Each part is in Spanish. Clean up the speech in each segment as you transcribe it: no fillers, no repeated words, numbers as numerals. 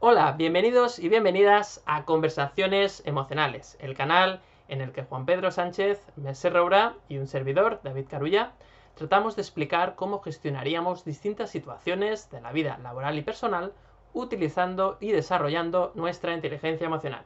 Hola, bienvenidos y bienvenidas a Conversaciones Emocionales, el canal en el que Juan Pedro Sánchez, Mercè Roura y un servidor, David Carulla, tratamos de explicar cómo gestionaríamos distintas situaciones de la vida laboral y personal utilizando y desarrollando nuestra inteligencia emocional.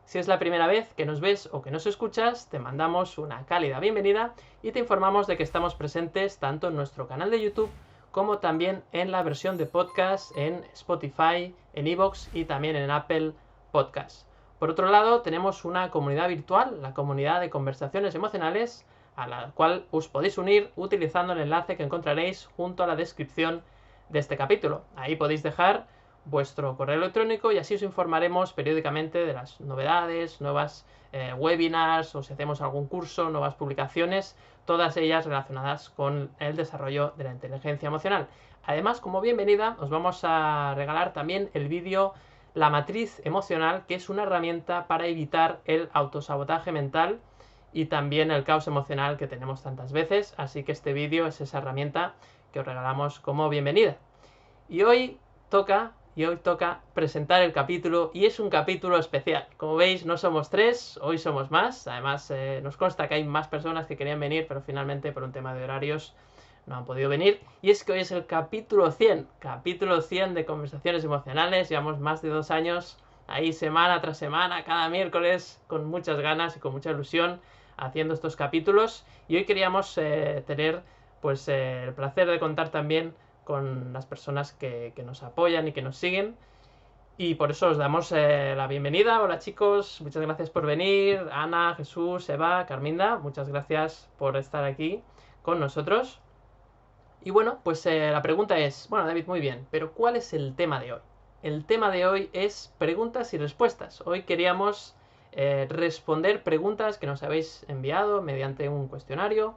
Si es la primera vez que nos ves o que nos escuchas, te mandamos una cálida bienvenida y te informamos de que estamos presentes tanto en nuestro canal de YouTube como también en la versión de podcast en Spotify, en iVoox y también en Apple Podcasts. Por otro lado, tenemos una comunidad virtual, la comunidad de conversaciones emocionales, a la cual os podéis unir utilizando el enlace que encontraréis junto a la descripción de este capítulo. Ahí podéis dejar vuestro correo electrónico y así os informaremos periódicamente de las novedades, nuevas webinars o si hacemos algún curso, nuevas publicaciones, todas ellas relacionadas con el desarrollo de la inteligencia emocional. Además, como bienvenida, os vamos a regalar también el vídeo La matriz emocional, que es una herramienta para evitar el autosabotaje mental y también el caos emocional que tenemos tantas veces. Así que este vídeo es esa herramienta que os regalamos como bienvenida. Y hoy toca presentar el capítulo, y es un capítulo especial. Como veis, no somos tres, hoy somos más. Además, nos consta que hay más personas que querían venir, pero finalmente por un tema de horarios no han podido venir. Y es que hoy es el capítulo 100 de Conversaciones Emocionales. Llevamos más de 2 años ahí semana tras semana, cada miércoles, con muchas ganas y con mucha ilusión haciendo estos capítulos. Y hoy queríamos tener pues el placer de contar también con las personas que nos apoyan y que nos siguen. Y por eso os damos la bienvenida. Hola chicos, muchas gracias por venir. Ana, Jesús, Eva, Carminda, muchas gracias por estar aquí con nosotros. Y bueno, pues la pregunta es, bueno David, muy bien, pero ¿cuál es el tema de hoy? El tema de hoy es preguntas y respuestas. Hoy queríamos responder preguntas que nos habéis enviado mediante un cuestionario.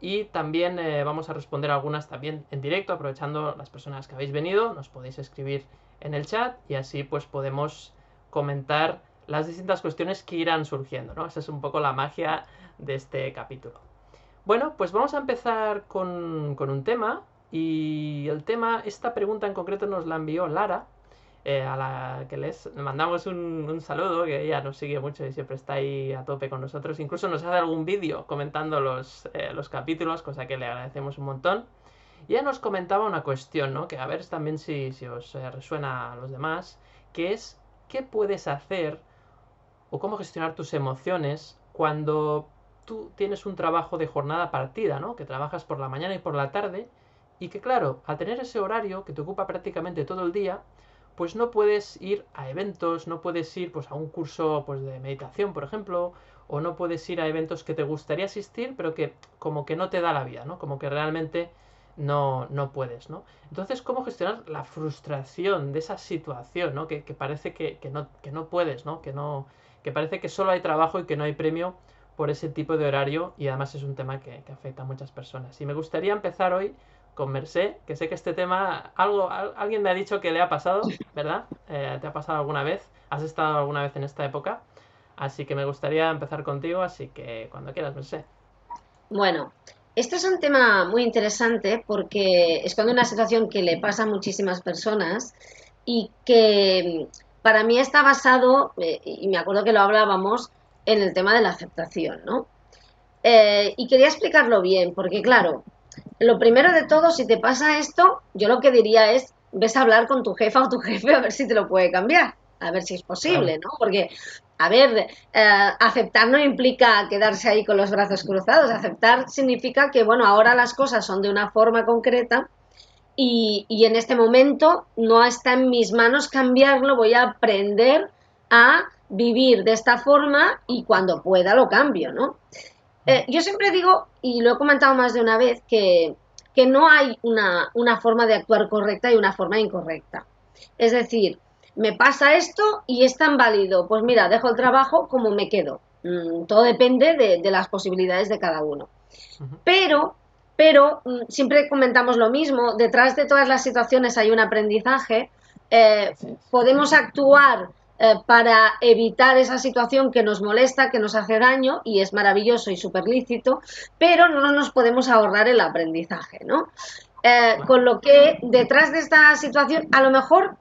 Y también vamos a responder algunas también en directo, aprovechando las personas que habéis venido. Nos podéis escribir en el chat y así pues podemos comentar las distintas cuestiones que irán surgiendo, ¿no? Esa es un poco la magia de este capítulo. Bueno, pues vamos a empezar con un tema. Y el tema, esta pregunta en concreto nos la envió Lara, a la que les mandamos un saludo, que ella nos sigue mucho y siempre está ahí a tope con nosotros. Incluso nos hace algún vídeo comentando los capítulos, cosa que le agradecemos un montón. Y ella nos comentaba una cuestión, ¿no? Que a ver también si os resuena a los demás, que es ¿qué puedes hacer o cómo gestionar tus emociones cuando tú tienes un trabajo de jornada partida, ¿no? Que trabajas por la mañana y por la tarde y que claro, al tener ese horario que te ocupa prácticamente todo el día, pues no puedes ir a eventos, no puedes ir pues a un curso pues de meditación, por ejemplo, o no puedes ir a eventos que te gustaría asistir, pero que como que no te da la vida, ¿no? Como que realmente no puedes, ¿no? Entonces, ¿cómo gestionar la frustración de esa situación, ¿no? Que parece que no puedes, ¿no? Que parece que solo hay trabajo y que no hay premio por ese tipo de horario, y además es un tema que afecta a muchas personas. Y me gustaría empezar hoy con Mercè, que sé que este tema, alguien me ha dicho que le ha pasado, ¿verdad? ¿Te ha pasado alguna vez? ¿Has estado alguna vez en esta época? Así que me gustaría empezar contigo, así que cuando quieras, Mercè. Bueno, este es un tema muy interesante porque es cuando una situación que le pasa a muchísimas personas y que para mí está basado, y me acuerdo que lo hablábamos, en el tema de la aceptación, ¿no? Y quería explicarlo bien, porque claro, lo primero de todo, si te pasa esto, yo lo que diría es, ves a hablar con tu jefa o tu jefe a ver si te lo puede cambiar, a ver si es Claro. posible, ¿no? Porque, a ver, aceptar no implica quedarse ahí con los brazos cruzados, aceptar significa que, bueno, ahora las cosas son de una forma concreta y en este momento no está en mis manos cambiarlo, voy a aprender a vivir de esta forma y cuando pueda lo cambio, ¿no? Yo siempre digo, y lo he comentado más de una vez, que no hay una forma de actuar correcta y una forma incorrecta. Es decir, me pasa esto y es tan válido, pues mira, dejo el trabajo como me quedo. Todo depende de las posibilidades de cada uno. Ujú. Pero, pero siempre comentamos lo mismo, detrás de todas las situaciones hay un aprendizaje, Así es. podemos actuar para evitar esa situación que nos molesta, que nos hace daño, y es maravilloso y súper lícito, pero no nos podemos ahorrar el aprendizaje, ¿no? Claro. Con lo que detrás de esta situación, a lo mejor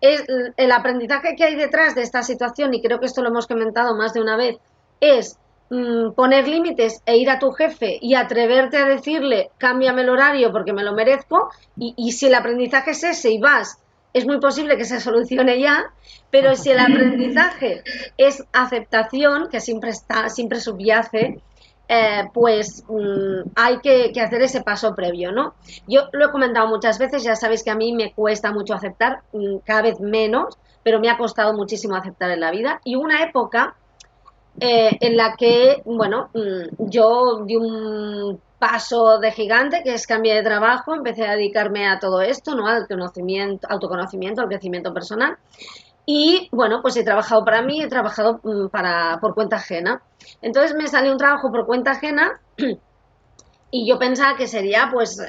el aprendizaje que hay detrás de esta situación, y creo que esto lo hemos comentado más de una vez, es poner límites e ir a tu jefe y atreverte a decirle, cámbiame el horario porque me lo merezco, y si el aprendizaje es ese y vas, es muy posible que se solucione ya, pero si el aprendizaje es aceptación, que siempre subyace, pues hay que hacer ese paso previo, ¿no? Yo lo he comentado muchas veces, ya sabéis que a mí me cuesta mucho aceptar, cada vez menos, pero me ha costado muchísimo aceptar en la vida, y una época en la que, bueno, yo di un paso de gigante, que es cambié de trabajo, empecé a dedicarme a todo esto, ¿no? Al autoconocimiento, al crecimiento personal. Y bueno, pues he trabajado para mí, he trabajado por cuenta ajena. Entonces me salió un trabajo por cuenta ajena y yo pensaba que sería pues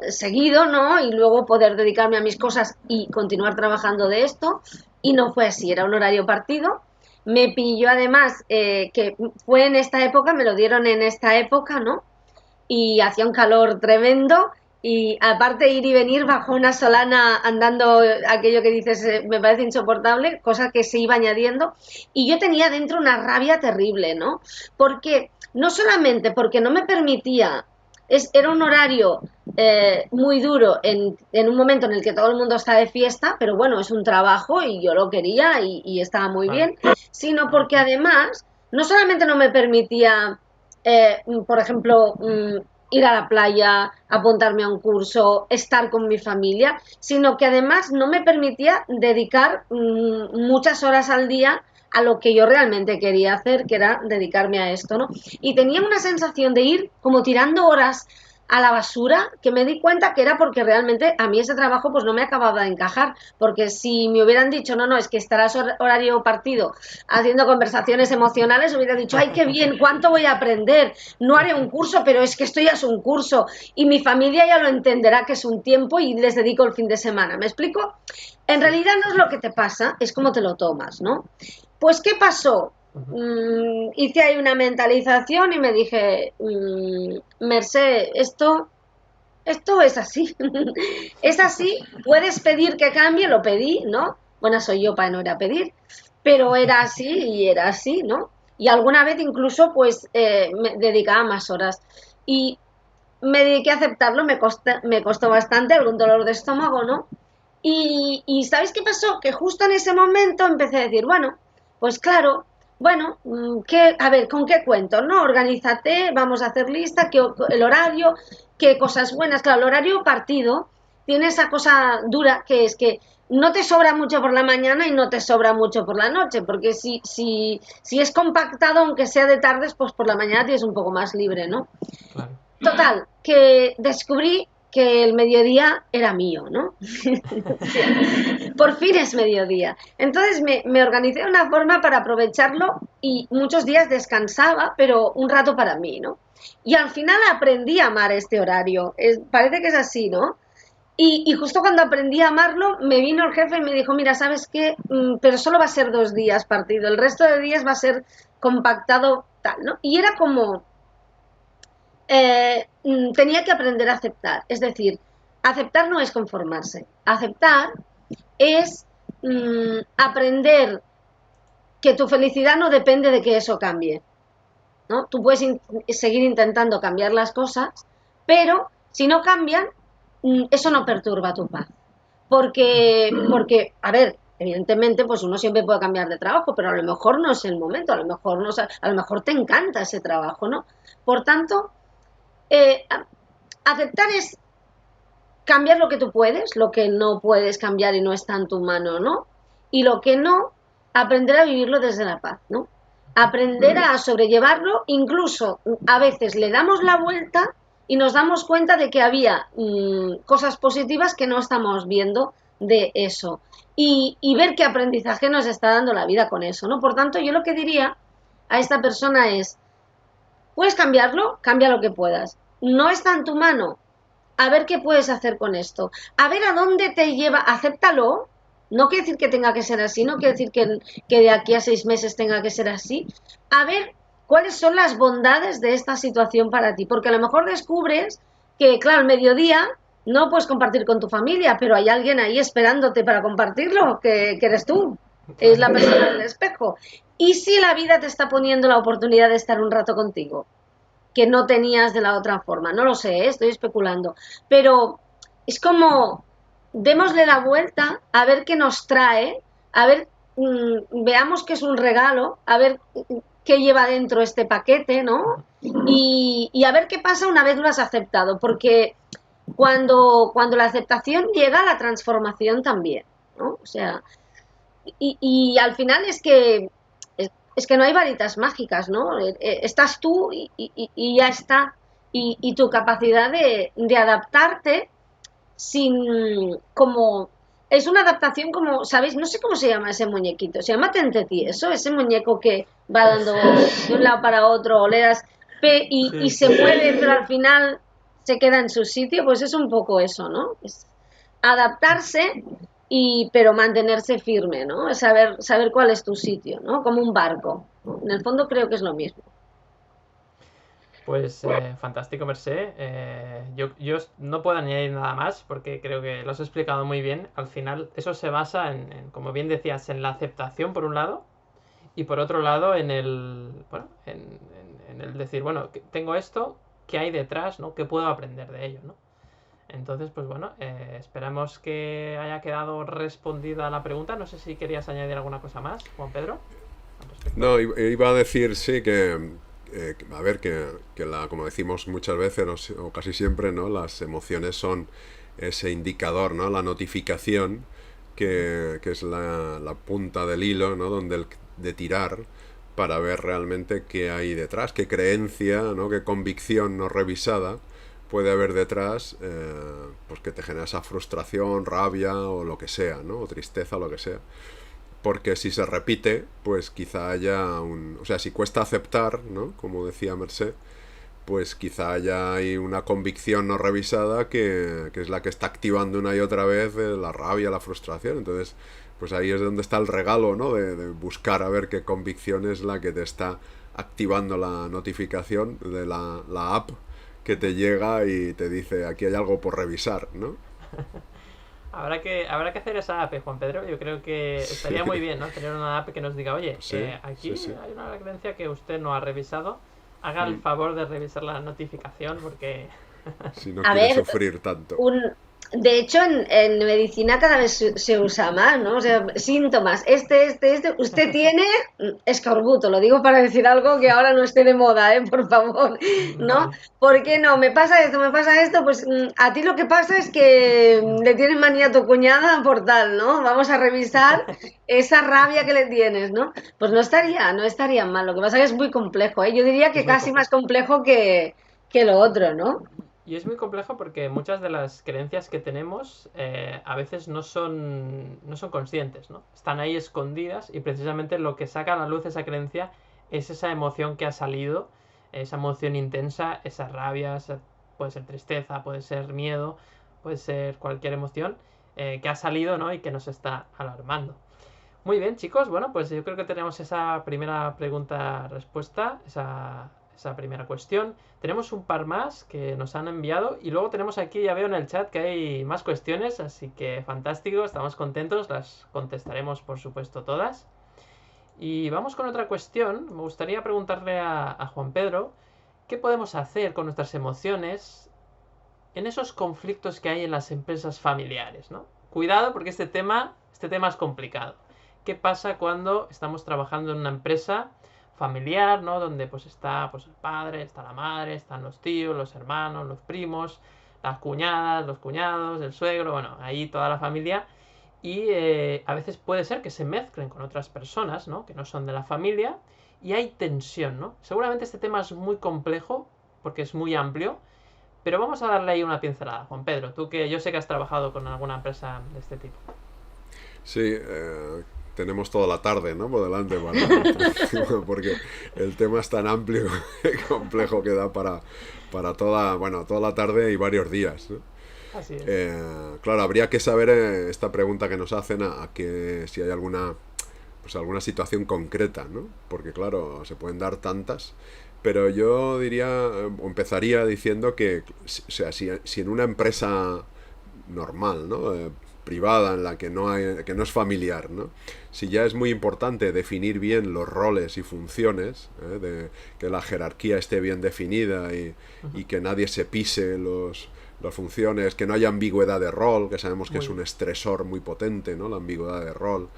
seguido, ¿no? Y luego poder dedicarme a mis cosas y continuar trabajando de esto. Y no fue así, era un horario partido. Me pilló además, que fue en esta época, me lo dieron en esta época, ¿no? Y hacía un calor tremendo, y aparte de ir y venir bajo una solana andando, aquello que dices, me parece insoportable, cosa que se iba añadiendo, y yo tenía dentro una rabia terrible, ¿no? Porque no solamente porque no me permitía, era un horario muy duro en un momento en el que todo el mundo está de fiesta, pero bueno, es un trabajo y yo lo quería y estaba muy bien, sino porque además no solamente no me permitía, por ejemplo, ir a la playa, apuntarme a un curso, estar con mi familia, sino que además no me permitía dedicar muchas horas al día a lo que yo realmente quería hacer, que era dedicarme a esto, ¿no? Y tenía una sensación de ir como tirando horas a la basura, que me di cuenta que era porque realmente a mí ese trabajo pues no me acababa de encajar, porque si me hubieran dicho, no, es que estarás horario partido haciendo conversaciones emocionales, hubiera dicho, ay, qué bien, ¿cuánto voy a aprender? No haré un curso, pero es que esto ya es un curso, y mi familia ya lo entenderá que es un tiempo y les dedico el fin de semana, ¿me explico? En realidad no es lo que te pasa, es como te lo tomas, ¿no? Pues, ¿qué pasó? Hice ahí una mentalización y me dije, Mercé, esto es así. Es así, puedes pedir que cambie, lo pedí, ¿no? Buena soy yo para no ir a pedir, pero era así y era así, ¿no? Y alguna vez incluso pues me dedicaba más horas. Y me dediqué a aceptarlo, me costó bastante, algún dolor de estómago, ¿no? Y ¿sabéis qué pasó? Que justo en ese momento empecé a decir, bueno, pues claro, bueno, a ver, ¿con qué cuento? ¿No? Organízate, vamos a hacer lista, el horario, qué cosas buenas. Claro, el horario partido tiene esa cosa dura, que es que no te sobra mucho por la mañana y no te sobra mucho por la noche, porque si es compactado, aunque sea de tardes, pues por la mañana tienes un poco más libre, ¿no? Claro. Total, que descubrí que el mediodía era mío, ¿no? Por fin es mediodía. Entonces me organicé de una forma para aprovecharlo, y muchos días descansaba, pero un rato para mí, ¿no? Y al final aprendí a amar este horario. Parece que es así, ¿no? Y justo cuando aprendí a amarlo, me vino el jefe y me dijo, mira, ¿sabes qué? Pero solo va a ser 2 días partido, el resto de días va a ser compactado tal, ¿no? Y era como, tenía que aprender a aceptar. Es decir, aceptar no es conformarse. Aceptar es aprender que tu felicidad no depende de que eso cambie, ¿no? Tú puedes seguir intentando cambiar las cosas, pero si no cambian, eso no perturba tu paz. Porque, a ver, evidentemente, pues uno siempre puede cambiar de trabajo, pero a lo mejor no es el momento, a lo mejor no, a lo mejor te encanta ese trabajo, ¿no? Por tanto, aceptar es cambiar lo que tú puedes, lo que no puedes cambiar y no está en tu mano, ¿no? Y lo que no, aprender a vivirlo desde la paz, ¿no? Aprender a sobrellevarlo, incluso a veces le damos la vuelta y nos damos cuenta de que había cosas positivas que no estamos viendo de eso. Y ver qué aprendizaje nos está dando la vida con eso, ¿no? Por tanto, yo lo que diría a esta persona es, ¿puedes cambiarlo? Cambia lo que puedas. No está en tu mano, a ver qué puedes hacer con esto, a ver a dónde te lleva, acéptalo, no quiere decir que tenga que ser así, no quiere decir que de aquí a 6 meses tenga que ser así, a ver cuáles son las bondades de esta situación para ti, porque a lo mejor descubres que, claro, el mediodía no puedes compartir con tu familia, pero hay alguien ahí esperándote para compartirlo, que eres tú, es la Claro. persona del espejo. ¿Y si la vida te está poniendo la oportunidad de estar un rato contigo, que no tenías de la otra forma? No lo sé, estoy especulando, pero es como, démosle la vuelta a ver qué nos trae, a ver, veamos que es un regalo, a ver qué lleva dentro este paquete, ¿no? Y a ver qué pasa una vez lo has aceptado, porque cuando la aceptación llega, la transformación también, ¿no? O sea, y al final es que no hay varitas mágicas, ¿no? Estás tú y ya está. Y tu capacidad de adaptarte sin como es una adaptación como, ¿sabéis? No sé cómo se llama ese muñequito. Se llama Tentetieso, ese muñeco que va dando de un lado para otro, le das y Sí, se mueve, pero al final se queda en su sitio. Pues es un poco eso, ¿no? Es adaptarse y pero mantenerse firme, ¿no? Es saber cuál es tu sitio, ¿no? Como un barco. En el fondo creo que es lo mismo. pues fantástico, Mercé. Yo no puedo añadir nada más porque creo que lo has explicado muy bien. Al final, eso se basa como bien decías, en la aceptación por un lado y por otro lado en el, bueno, en el decir, bueno, tengo esto, ¿qué hay detrás, no? ¿Qué puedo aprender de ello, no? Entonces, pues bueno, esperamos que haya quedado respondida la pregunta. No sé si querías añadir alguna cosa más, Juan Pedro, al respecto. No, iba a decir, sí, a ver, como decimos muchas veces, o casi siempre, ¿no? Las emociones son ese indicador, ¿no? La notificación, que es la punta del hilo, ¿no? De tirar para ver realmente qué hay detrás, qué creencia, ¿no? Qué convicción no revisada puede haber detrás, pues que te genera esa frustración, rabia o lo que sea, ¿no? O tristeza, o lo que sea. Porque si se repite, pues quizá haya un... O sea, si cuesta aceptar, ¿no? Como decía Merced, pues quizá haya hay una convicción no revisada que es la que está activando una y otra vez la rabia, la frustración. Entonces, pues ahí es donde está el regalo, ¿no? De buscar a ver qué convicción es la que te está activando la notificación de la app que te llega y te dice aquí hay algo por revisar, ¿no? Habrá que hacer esa app, Juan Pedro. Yo creo que Sí, estaría muy bien, ¿no? Tener una app que nos diga, oye, sí, aquí sí, sí. hay una creencia que usted no ha revisado. Haga el Mm. favor de revisar la notificación porque... Si no A quieres ver, sufrir tanto. un, de hecho, en medicina cada vez se usa más, ¿no? O sea, síntomas, usted tiene escorbuto, lo digo para decir algo que ahora no esté de moda, ¿eh? Por favor, ¿no? Vale. ¿Por qué no? Me pasa esto, pues a ti lo que pasa es que le tienes manía a tu cuñada por tal, ¿no? Vamos a revisar esa rabia que le tienes, ¿no? Pues no estaría mal, lo que pasa es que es muy complejo, ¿eh? Yo diría que Es muy casi más complejo. complejo que lo otro, ¿no? Y es muy complejo porque muchas de las creencias que tenemos a veces no son conscientes, ¿no? Están ahí escondidas y precisamente lo que saca a la luz esa creencia es esa emoción que ha salido, esa emoción intensa, esa rabia, puede ser tristeza, puede ser miedo, puede ser cualquier emoción que ha salido, ¿no? Y que nos está alarmando. Muy bien, chicos. Bueno, pues yo creo que tenemos esa primera pregunta-respuesta, esa primera cuestión. Tenemos un par más que nos han enviado y luego tenemos aquí, ya veo en el chat que hay más cuestiones, así que fantástico, estamos contentos, las contestaremos por supuesto todas. Y vamos con otra cuestión. Me gustaría preguntarle a Juan Pedro, ¿qué podemos hacer con nuestras emociones en esos conflictos que hay en las empresas familiares, ¿no? Cuidado porque este tema es complicado. ¿Qué pasa cuando estamos trabajando en una empresa familiar, ¿no? Donde pues está pues, el padre, está la madre, están los tíos, los hermanos, los primos, las cuñadas, los cuñados, el suegro, bueno, ahí toda la familia. Y a veces puede ser que se mezclen con otras personas, ¿no? Que no son de la familia. Y hay tensión, ¿no? Seguramente este tema es muy complejo porque es muy amplio. Pero vamos a darle ahí una pincelada, Juan Pedro. Tú que yo sé que has trabajado con alguna empresa de este tipo. Sí, tenemos toda la tarde, ¿no? Por delante porque el tema es tan amplio y complejo que da para toda la tarde y varios días, ¿no? Así es. Claro, habría que saber esta pregunta que nos hacen a que si hay alguna situación concreta, ¿no? Porque claro, se pueden dar tantas. Pero yo diría, o empezaría diciendo que, o sea, si en una empresa normal, ¿no? Privada, en la que que no es familiar, ¿no? Si ya es muy importante definir bien los roles y funciones, que la jerarquía esté bien definida y que nadie se pise las funciones, que no haya ambigüedad de rol, que sabemos que es un estresor muy potente, ¿no? La ambigüedad de rol.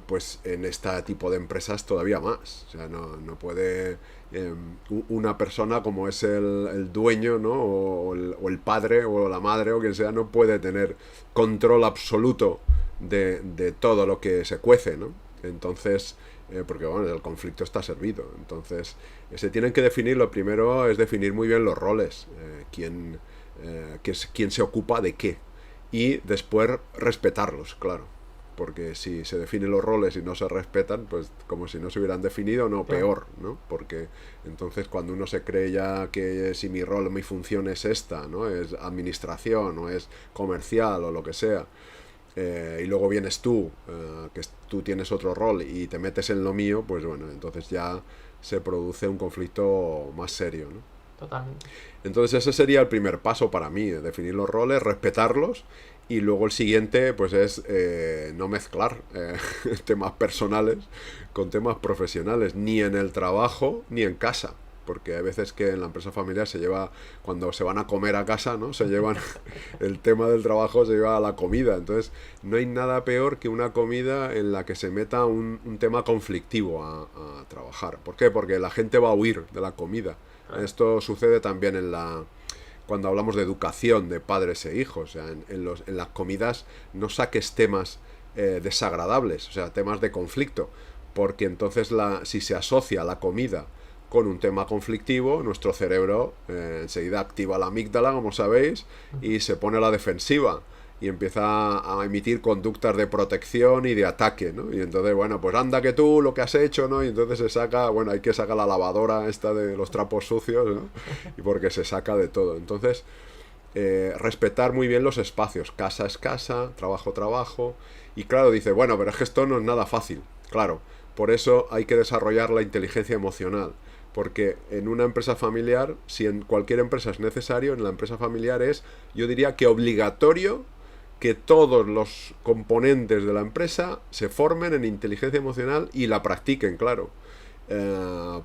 Pues en este tipo de empresas todavía más. O sea, no puede una persona como es el dueño, ¿no? O el padre o la madre o quien sea, no puede tener control absoluto de todo lo que se cuece, ¿no? Entonces, porque bueno, el conflicto está servido. Entonces, se tienen que definir, lo primero es definir muy bien los roles, quién se ocupa de qué, y después respetarlos, claro. Porque si se definen los roles y no se respetan, pues como si no se hubieran definido, no, peor, ¿no? Porque entonces cuando uno se cree ya que si mi rol, mi función es esta, ¿no? Es administración o es comercial o lo que sea, y luego vienes tú, que tú tienes otro rol y te metes en lo mío, pues bueno, entonces ya se produce un conflicto más serio, ¿no? Totalmente. Entonces ese sería el primer paso para mí, definir los roles, respetarlos, y luego el siguiente pues es no mezclar temas personales con temas profesionales, ni en el trabajo ni en casa, porque hay veces que en la empresa familiar se lleva, cuando se van a comer a casa, ¿no? Se llevan el tema del trabajo, se lleva a la comida. Entonces no hay nada peor que una comida en la que se meta un tema conflictivo a trabajar. ¿Por qué? Porque la gente va a huir de la comida. Esto sucede también cuando hablamos de educación de padres e hijos. O sea, en las comidas no saques temas desagradables, o sea, temas de conflicto, porque entonces si se asocia la comida con un tema conflictivo, nuestro cerebro enseguida activa la amígdala, como sabéis, y se pone a la defensiva y empieza a emitir conductas de protección y de ataque, ¿no? Y entonces, bueno, pues anda que tú lo que has hecho, ¿no? Y entonces se saca, bueno, hay que sacar la lavadora esta de los trapos sucios, ¿no? Y porque se saca de todo. Entonces, respetar muy bien los espacios. Casa es casa, trabajo, trabajo. Y claro, dice, bueno, pero es que esto no es nada fácil. Claro, por eso hay que desarrollar la inteligencia emocional. Porque en una empresa familiar, si en cualquier empresa es necesario, en la empresa familiar es, yo diría que obligatorio, que todos los componentes de la empresa se formen en inteligencia emocional y la practiquen, claro.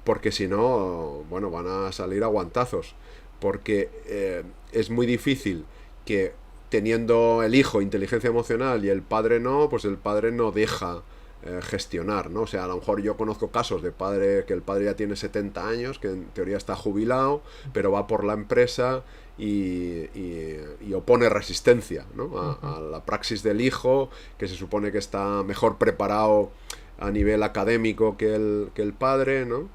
Porque si no, bueno, van a salir a guantazos. Porque es muy difícil que teniendo el hijo inteligencia emocional y el padre no, pues el padre no deja gestionar, ¿no? O sea, a lo mejor yo conozco casos de padre que el padre ya tiene 70 años, que en teoría está jubilado, pero va por la empresa y opone resistencia, ¿no? A la praxis del hijo, que se supone que está mejor preparado a nivel académico que el padre, ¿no?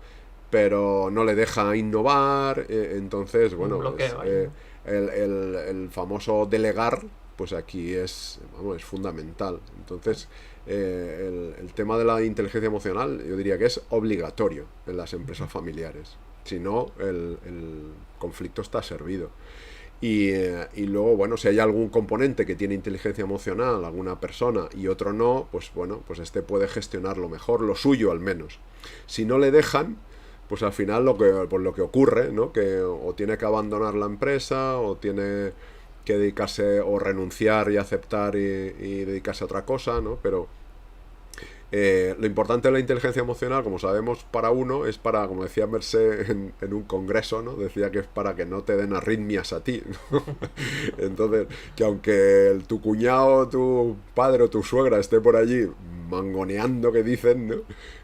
Pero no le deja innovar, entonces, bueno, bloqueo, el famoso delegar, pues aquí es fundamental. Entonces, el tema de la inteligencia emocional, yo diría que es obligatorio en las empresas familiares. Si no, el conflicto está servido. Y luego, bueno, si hay algún componente que tiene inteligencia emocional, alguna persona, y otro no, pues bueno, pues este puede gestionarlo mejor, lo suyo al menos. Si no le dejan, pues al final lo que ocurre, ¿no? Que o tiene que abandonar la empresa, o tiene que dedicarse o renunciar y aceptar y dedicarse a otra cosa, ¿no? Pero lo importante de la inteligencia emocional, como sabemos, para uno es para, como decía Mercé en un congreso, ¿no? Decía que es para que no te den arritmias a ti, ¿no? Entonces, que aunque tu cuñado, tu padre o tu suegra esté por allí mangoneando, que dicen, ¿no?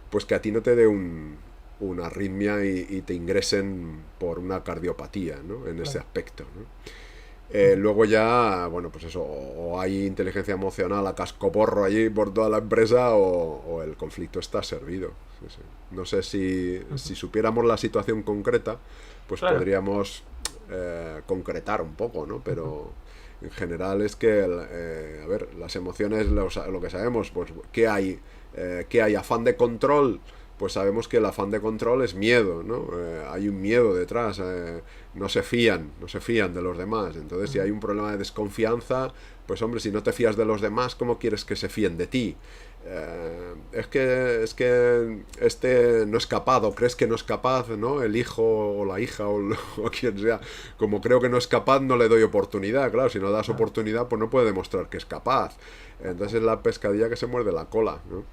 Pues que a ti no te dé una arritmia y te ingresen por una cardiopatía, ¿no? En ese aspecto, ¿no? Luego ya, bueno, pues eso, o hay inteligencia emocional a cascoporro allí por toda la empresa o el conflicto está servido. Sí, sí. No sé si supiéramos la situación concreta, pues claro, podríamos concretar un poco, ¿no? Pero en general es que, a ver, las emociones, lo que sabemos, pues ¿qué hay? ¿Qué hay? ¿Afán de control? pues sabemos que el afán de control es miedo, ¿no? Hay un miedo detrás, no se fían de los demás. Entonces, si hay un problema de desconfianza, pues hombre, si no te fías de los demás, ¿cómo quieres que se fíen de ti? Es que este no es capaz, o crees que no es capaz, ¿no? El hijo o la hija o quien sea, como creo que no es capaz, no le doy oportunidad. Claro, si no das oportunidad, pues no puede demostrar que es capaz. Entonces es la pescadilla que se muerde la cola, ¿no?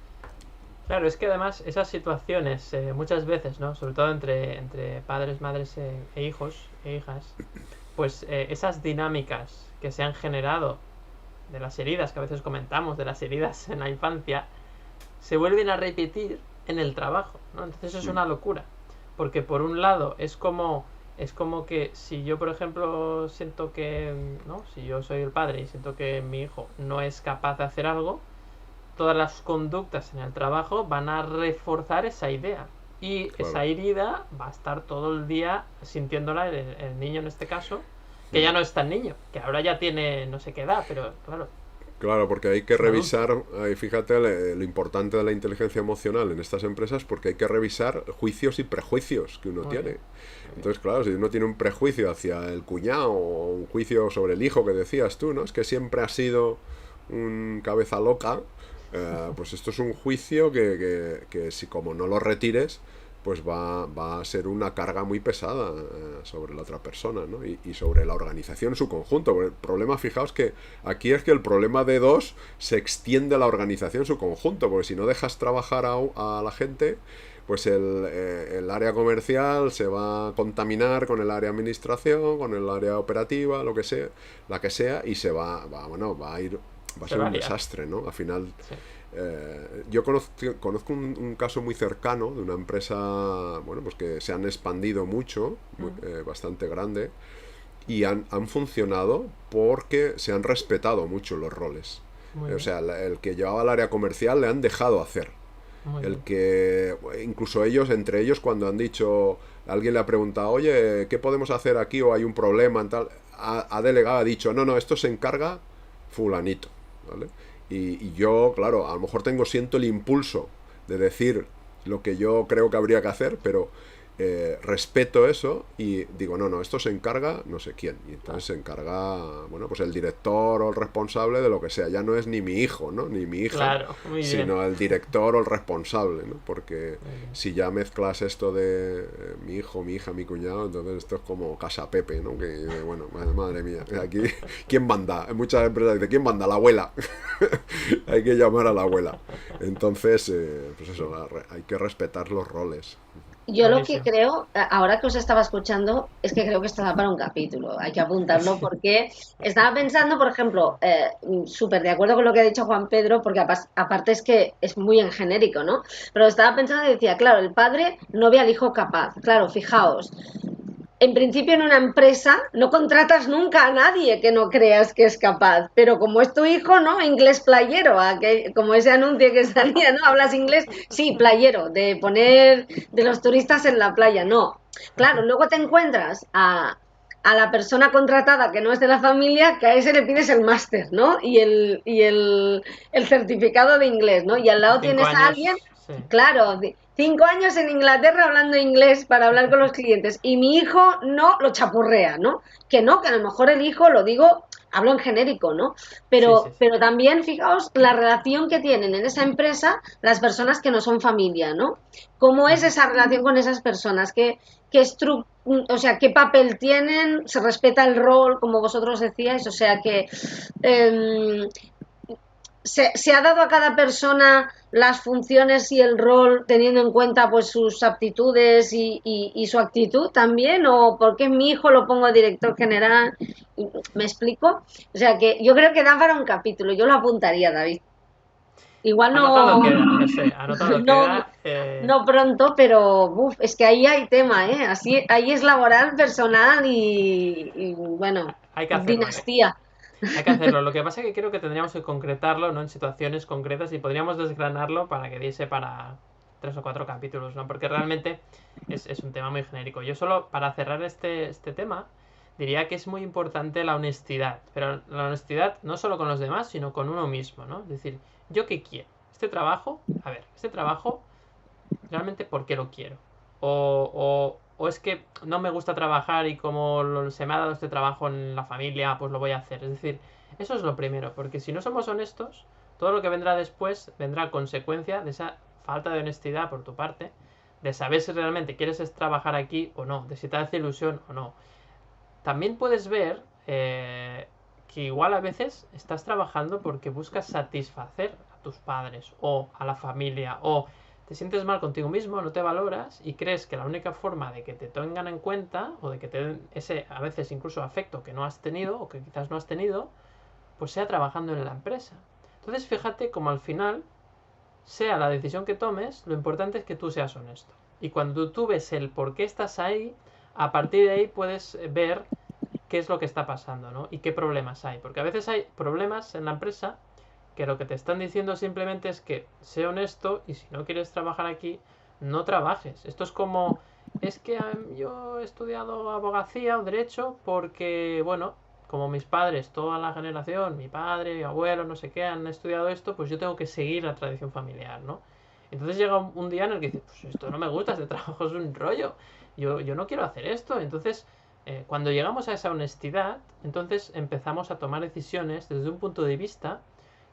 Claro, es que además esas situaciones muchas veces, ¿no? Sobre todo entre padres, madres e hijos e hijas, pues esas dinámicas que se han generado de las heridas que a veces comentamos, de las heridas en la infancia, se vuelven a repetir en el trabajo, ¿no? Entonces es una locura, porque por un lado es como que si yo, por ejemplo, siento que, ¿no? Si yo soy el padre y siento que mi hijo no es capaz de hacer algo, todas las conductas en el trabajo van a reforzar esa idea. Y Claro. esa herida va a estar todo el día sintiéndola el niño en este caso, que ya no es tan niño, que ahora ya tiene no sé qué edad, pero claro, Claro, porque hay que es un adulto. revisar, fíjate lo importante de la inteligencia emocional en estas empresas, porque hay que revisar juicios y prejuicios que uno Muy tiene. bien. Entonces, claro, si uno tiene un prejuicio hacia el cuñado o un juicio sobre el hijo que decías tú, ¿no? Es que siempre ha sido un cabeza loca, pues esto es un juicio que si como no lo retires, pues va a ser una carga muy pesada sobre la otra persona, ¿no? Y sobre la organización en su conjunto. Porque el problema, fijaos que aquí es que el problema de dos se extiende a la organización en su conjunto, porque si no dejas trabajar a la gente, pues el área comercial se va a contaminar con el área administración, con el área operativa, lo que sea, la que sea, y bueno, va a Se ser va a un liar. desastre, ¿no? Al final, Sí. yo conozco un caso muy cercano de una empresa, bueno, pues que se han expandido mucho, bastante grande, y han funcionado porque se han respetado mucho los roles. Muy O bien, sea, el que llevaba el área comercial le han dejado hacer. muy El bien. que, incluso ellos, entre ellos, cuando han dicho, alguien le ha preguntado, oye, ¿qué podemos hacer aquí? O hay un problema, en tal, ha delegado, ha dicho, no, esto se encarga fulanito, ¿vale? Y yo, claro, a lo mejor siento el impulso de decir lo que yo creo que habría que hacer, pero respeto eso y digo, no, esto se encarga no sé quién. Y entonces se encarga, bueno, pues el director o el responsable de lo que sea. Ya no es ni mi hijo, ¿no? Ni mi hija, Claro, muy bien, sino el director o el responsable, ¿no? Porque muy bien. si ya mezclas esto de mi hijo, mi hija, mi cuñado, entonces esto es como Casa Pepe, ¿no? Que, bueno, madre mía, aquí, ¿quién manda? En muchas empresas dicen, ¿quién manda? La abuela. Hay que llamar a la abuela. Entonces, pues eso, hay que respetar los roles. Yo lo que Buenísimo. creo, ahora que os estaba escuchando, es que creo que esto da para un capítulo. Hay que apuntarlo porque estaba pensando, por ejemplo, súper de acuerdo con lo que ha dicho Juan Pedro, porque aparte es que es muy en genérico, ¿no? Pero estaba pensando y decía, claro, el padre no ve al hijo capaz. Claro, fijaos, en principio en una empresa no contratas nunca a nadie que no creas que es capaz, pero como es tu hijo, ¿no? Inglés playero, como ese anuncio que salía, ¿no? ¿Hablas inglés? Sí, playero, de poner de los turistas en la playa, no. Claro, luego te encuentras a la persona contratada que no es de la familia, que a ese le pides el máster, ¿no? El certificado de inglés, ¿no? Y al lado Cinco tienes a años, alguien, sí. claro, 5 años en Inglaterra hablando inglés para hablar con los clientes y mi hijo no lo chapurrea, ¿no? Que a lo mejor el hijo, lo digo, hablo en genérico, ¿no? Sí, sí, sí. Pero también, fijaos, la relación que tienen en esa empresa las personas que no son familia, ¿no? ¿Cómo es esa relación con esas personas? O sea, qué papel tienen? ¿Se respeta el rol, como vosotros decíais? O sea, que eh, se ha dado a cada persona las funciones y el rol teniendo en cuenta pues sus aptitudes y su actitud también, o porque mi hijo lo pongo director general. ¿Me explico? O sea que yo creo que da para un capítulo, yo lo apuntaría, David. Igual Anotado no, queda, Mercé, anotado no, queda. no pronto, pero es que ahí hay tema, ¿eh? Así, ahí es laboral, personal y bueno, Hay que hacerlo, dinastía. hay que hacerlo. Lo que pasa es que creo que tendríamos que concretarlo, ¿no? En situaciones concretas y podríamos desgranarlo para que diese para 3 o 4 capítulos, ¿no? Porque realmente es un tema muy genérico. Yo solo, para cerrar este tema, diría que es muy importante la honestidad. Pero la honestidad no solo con los demás, sino con uno mismo, ¿no? Es decir, ¿yo qué quiero? Este trabajo, a ver, este trabajo realmente por qué lo quiero. O es que no me gusta trabajar y como se me ha dado este trabajo en la familia, pues lo voy a hacer. Es decir, eso es lo primero, porque si no somos honestos, todo lo que vendrá después vendrá a consecuencia de esa falta de honestidad por tu parte, de saber si realmente quieres trabajar aquí o no, de si te hace ilusión o no. También puedes ver que igual a veces estás trabajando porque buscas satisfacer a tus padres o a la familia, o te sientes mal contigo mismo, no te valoras y crees que la única forma de que te tengan en cuenta o de que te den ese a veces incluso afecto que no has tenido o que quizás no has tenido, pues sea trabajando en la empresa. Entonces fíjate como al final, sea la decisión que tomes, lo importante es que tú seas honesto. Y cuando tú ves el por qué estás ahí, a partir de ahí puedes ver qué es lo que está pasando, ¿no? Y qué problemas hay. Porque a veces hay problemas en la empresa que lo que te están diciendo simplemente es que sé honesto y si no quieres trabajar aquí, no trabajes. Esto es como, es que yo he estudiado abogacía o derecho porque, bueno, como mis padres, toda la generación, mi padre, mi abuelo, no sé qué, han estudiado esto, pues yo tengo que seguir la tradición familiar, ¿no? Entonces llega un día en el que dices, pues esto no me gusta, este trabajo es un rollo, yo no quiero hacer esto. Entonces, cuando llegamos a esa honestidad, entonces empezamos a tomar decisiones desde un punto de vista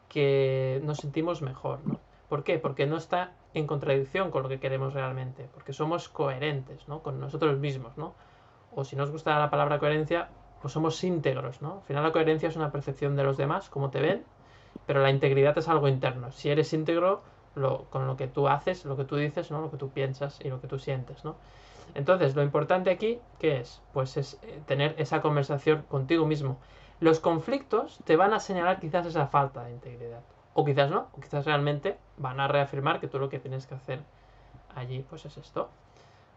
que nos sentimos mejor, ¿no? ¿Por qué? Porque no está en contradicción con lo que queremos realmente, porque somos coherentes, ¿no? Con nosotros mismos, ¿no? O si no os gusta la palabra coherencia, pues somos íntegros, ¿no? Al final la coherencia es una percepción de los demás, cómo te ven, pero la integridad es algo interno. Si eres íntegro con lo que tú haces, lo que tú dices, ¿no? Lo que tú piensas y lo que tú sientes, ¿no? Entonces, lo importante aquí, ¿qué es? Pues es tener esa conversación contigo mismo. Los conflictos te van a señalar quizás esa falta de integridad. O quizás no, o quizás realmente van a reafirmar que tú lo que tienes que hacer allí, pues es esto.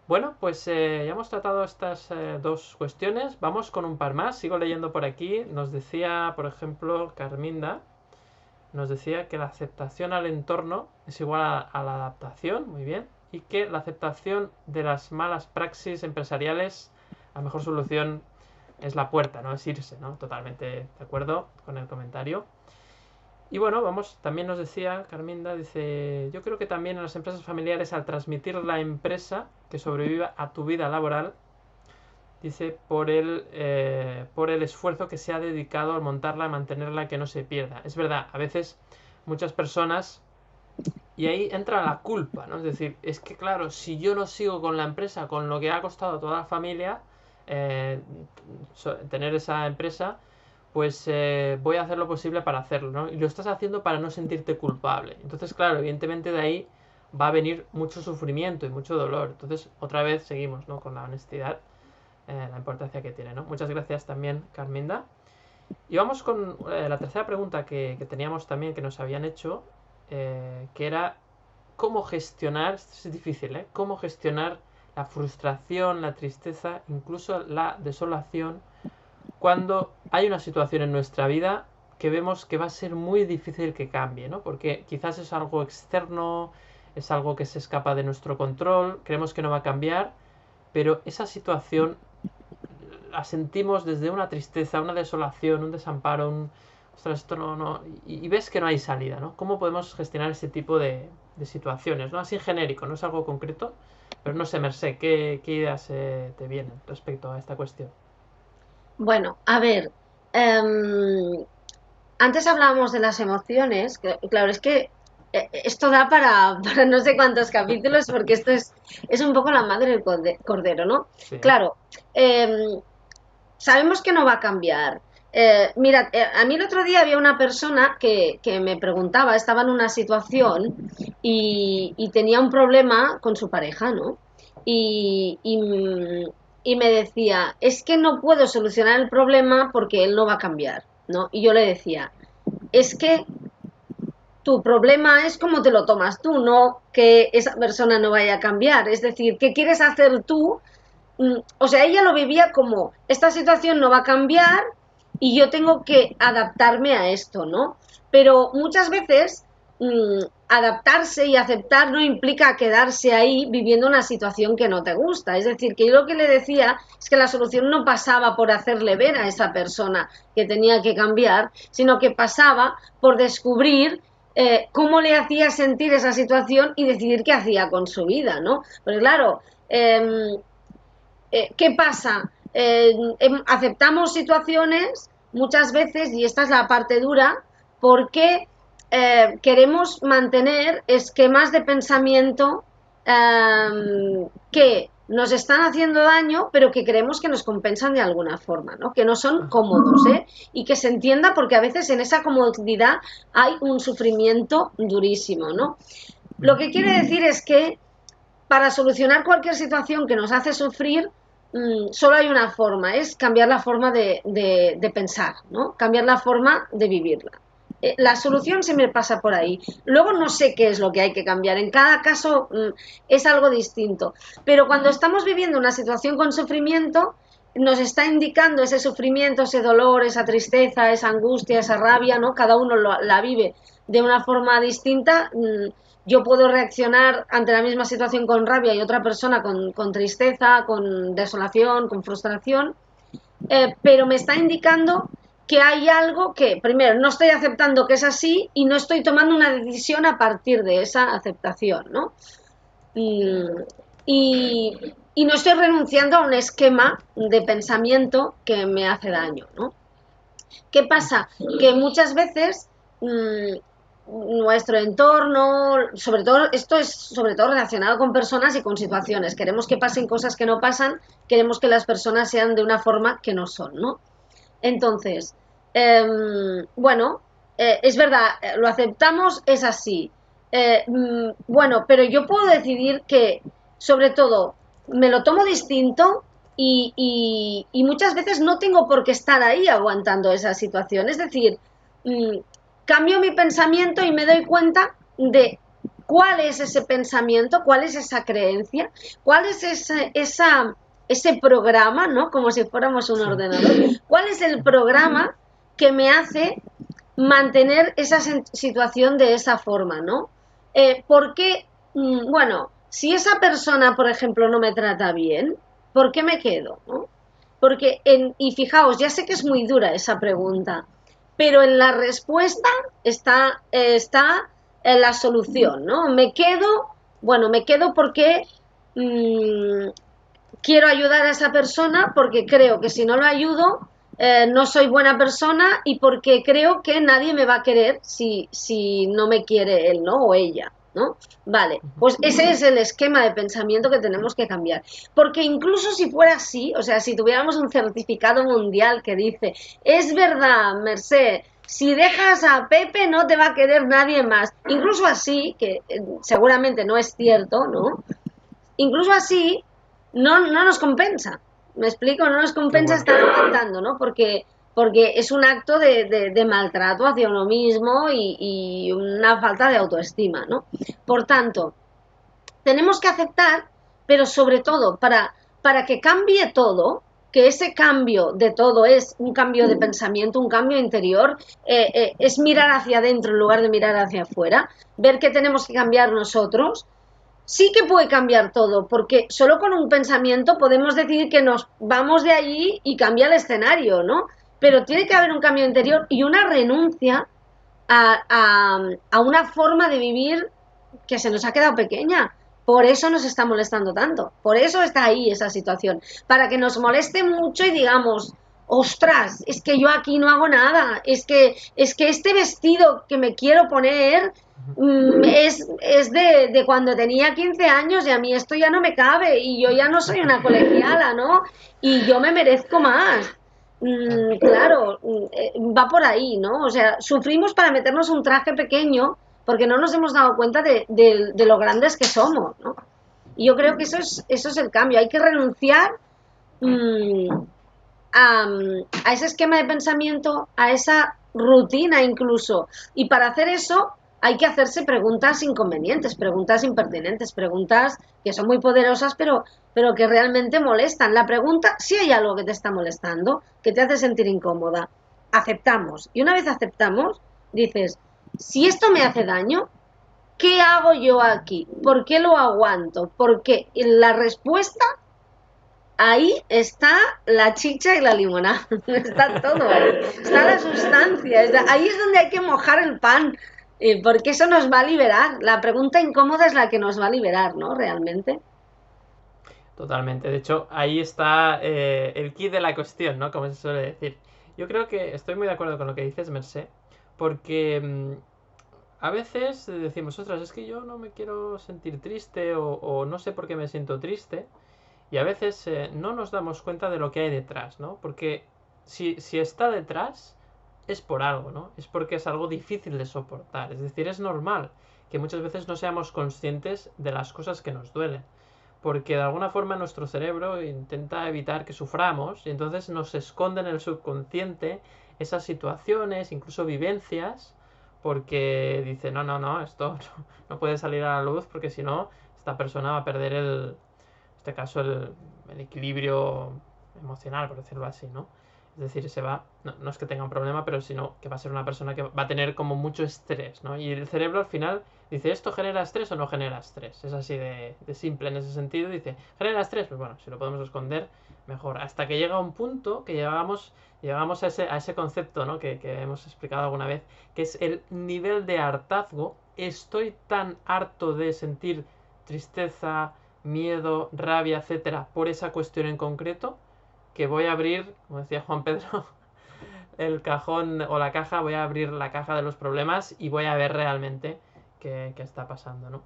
Bueno, pues ya hemos tratado estas dos cuestiones. Vamos con un par más. Sigo leyendo por aquí. Nos decía, por ejemplo, Carminda, nos decía que la aceptación al entorno es igual a la adaptación, muy bien, y que la aceptación de las malas praxis empresariales, la mejor solución es la puerta, no es irse, ¿no? Totalmente de acuerdo con el comentario. Y bueno, vamos, también nos decía Carminda, dice, yo creo que también en las empresas familiares al transmitir la empresa que sobreviva a tu vida laboral, dice, por el esfuerzo que se ha dedicado al montarla, a mantenerla, que no se pierda. Es verdad, a veces muchas personas, y ahí entra la culpa, ¿no? Es decir, es que claro, si yo no sigo con la empresa, con lo que ha costado a toda la familia tener esa empresa, pues voy a hacer lo posible para hacerlo, ¿no? Y lo estás haciendo para no sentirte culpable. Entonces, claro, evidentemente de ahí va a venir mucho sufrimiento y mucho dolor. Entonces, otra vez seguimos, ¿no? Con la honestidad, la importancia que tiene, ¿no? Muchas gracias también, Carminda. Y vamos con la tercera pregunta que teníamos también, que nos habían hecho, que era cómo gestionar, esto es difícil, ¿eh? Cómo gestionar la frustración, la tristeza, incluso la desolación, cuando hay una situación en nuestra vida que vemos que va a ser muy difícil que cambie, ¿no? Porque quizás es algo externo, es algo que se escapa de nuestro control, creemos que no va a cambiar, pero esa situación la sentimos desde una tristeza, una desolación, un desamparo, ostras, esto no, y ves que no hay salida, ¿no? ¿Cómo podemos gestionar ese tipo de situaciones, ¿no? Así en genérico, no es algo concreto, pero no sé, Mercé, ¿qué ideas te vienen respecto a esta cuestión? Bueno, a ver, antes hablábamos de las emociones, claro, es que esto da para no sé cuántos capítulos, porque esto es un poco la madre del cordero, ¿no? Sí. Claro, sabemos que no va a cambiar. Mira, a mí el otro día había una persona que me preguntaba, estaba en una situación y tenía un problema con su pareja, ¿no? Y me decía, es que no puedo solucionar el problema porque él no va a cambiar, ¿no? Y yo le decía, es que tu problema es cómo te lo tomas tú, no que esa persona no vaya a cambiar. Es decir, ¿qué quieres hacer tú? O sea, ella lo vivía como, esta situación no va a cambiar y yo tengo que adaptarme a esto, ¿no? Pero muchas veces adaptarse y aceptar no implica quedarse ahí viviendo una situación que no te gusta. Es decir, que yo lo que le decía es que la solución no pasaba por hacerle ver a esa persona que tenía que cambiar, sino que pasaba por descubrir cómo le hacía sentir esa situación y decidir qué hacía con su vida, ¿no? Porque claro, ¿qué pasa? Aceptamos situaciones muchas veces, y esta es la parte dura, porque queremos mantener esquemas de pensamiento que nos están haciendo daño, pero que creemos que nos compensan de alguna forma, ¿no? Que no son cómodos, y que se entienda, porque a veces en esa comodidad hay un sufrimiento durísimo, ¿no? Lo que quiere decir es que para solucionar cualquier situación que nos hace sufrir, solo hay una forma, es cambiar la forma de pensar, ¿no? Cambiar la forma de vivirla. La solución siempre pasa por ahí. Luego no sé qué es lo que hay que cambiar. En cada caso es algo distinto. Pero cuando estamos viviendo una situación con sufrimiento, nos está indicando ese sufrimiento, ese dolor, esa tristeza, esa angustia, esa rabia, ¿no? Cada uno la vive de una forma distinta. Yo puedo reaccionar ante la misma situación con rabia y otra persona con tristeza, con desolación, con frustración, pero me está indicando que hay algo que, primero, no estoy aceptando que es así y no estoy tomando una decisión a partir de esa aceptación, ¿no? Y no estoy renunciando a un esquema de pensamiento que me hace daño, ¿no? ¿Qué pasa? Que muchas veces nuestro entorno, sobre todo, esto es sobre todo relacionado con personas y con situaciones. Queremos que pasen cosas que no pasan, queremos que las personas sean de una forma que no son, ¿no? Entonces, bueno, es verdad, lo aceptamos, es así. Bueno, pero yo puedo decidir que, sobre todo, me lo tomo distinto y muchas veces no tengo por qué estar ahí aguantando esa situación. Es decir, cambio mi pensamiento y me doy cuenta de cuál es ese pensamiento, cuál es esa creencia, cuál es ese programa, ¿no? Como si fuéramos un ordenador. ¿Cuál es el programa que me hace mantener esa situación de esa forma, ¿no? Porque, bueno, si esa persona, por ejemplo, no me trata bien, ¿por qué me quedo, no? Porque, y fijaos, ya sé que es muy dura esa pregunta, pero en la respuesta está la solución, ¿no? Me quedo porque quiero ayudar a esa persona, porque creo que si no lo ayudo no soy buena persona, y porque creo que nadie me va a querer si no me quiere él, ¿no? O ella, ¿no? Vale, pues ese es el esquema de pensamiento que tenemos que cambiar. Porque incluso si fuera así, o sea, si tuviéramos un certificado mundial que dice, es verdad, Mercé, si dejas a Pepe no te va a querer nadie más. Incluso así, que seguramente no es cierto, ¿no? Incluso así, no nos compensa. ¿Me explico? No nos compensa estar aguantando, ¿no? Porque es un acto de maltrato hacia uno mismo y una falta de autoestima, ¿no? Por tanto, tenemos que aceptar, pero sobre todo para que cambie todo, que ese cambio de todo es un cambio de pensamiento, un cambio interior, es mirar hacia adentro en lugar de mirar hacia afuera, ver que tenemos que cambiar nosotros. Sí que puede cambiar todo, porque solo con un pensamiento podemos decidir que nos vamos de allí y cambia el escenario, ¿no? Pero tiene que haber un cambio interior y una renuncia a una forma de vivir que se nos ha quedado pequeña. Por eso nos está molestando tanto, por eso está ahí esa situación, para que nos moleste mucho y digamos, ostras, es que yo aquí no hago nada, es que este vestido que me quiero poner es de cuando tenía 15 años y a mí esto ya no me cabe y yo ya no soy una colegiala, ¿no? Y yo me merezco más. Claro, va por ahí, ¿no? O sea, sufrimos para meternos un traje pequeño porque no nos hemos dado cuenta de lo grandes que somos, ¿no? Y yo creo que eso es el cambio. Hay que renunciar a ese esquema de pensamiento, a esa rutina incluso. Y para hacer eso hay que hacerse preguntas inconvenientes, preguntas impertinentes, preguntas que son muy poderosas, pero que realmente molestan. La pregunta, si hay algo que te está molestando, que te hace sentir incómoda, aceptamos. Y una vez aceptamos, dices, si esto me hace daño, ¿qué hago yo aquí? ¿Por qué lo aguanto? Porque la respuesta, ahí está la chicha y la limonada, está todo ahí, está la sustancia, ahí es donde hay que mojar el pan. Porque eso nos va a liberar. La pregunta incómoda es la que nos va a liberar, ¿no? Realmente. Totalmente. De hecho, ahí está el key de la cuestión, ¿no? Como se suele decir. Yo creo que estoy muy de acuerdo con lo que dices, Mercé, porque a veces decimos, ostras, es que yo no me quiero sentir triste o no sé por qué me siento triste. Y a veces no nos damos cuenta de lo que hay detrás, ¿no? Porque si está detrás es por algo, ¿no? Es porque es algo difícil de soportar. Es decir, es normal que muchas veces no seamos conscientes de las cosas que nos duelen. Porque de alguna forma nuestro cerebro intenta evitar que suframos y entonces nos esconde en el subconsciente esas situaciones, incluso vivencias, porque dice, no, no, no, esto no puede salir a la luz porque si no, esta persona va a perder en este caso el equilibrio emocional, por decirlo así, ¿no? Es decir, se va, no es que tenga un problema, pero sino que va a ser una persona que va a tener como mucho estrés, ¿no? Y el cerebro al final dice, ¿esto genera estrés o no genera estrés? Es así de simple en ese sentido. Dice, ¿genera estrés? Pues bueno, si lo podemos esconder, mejor. Hasta que llega un punto que llegamos a ese concepto, ¿no? Que hemos explicado alguna vez, que es el nivel de hartazgo. Estoy tan harto de sentir tristeza, miedo, rabia, etcétera, por esa cuestión en concreto, que voy a abrir, como decía Juan Pedro, el cajón o la caja, voy a abrir la caja de los problemas y voy a ver realmente qué está pasando, ¿no?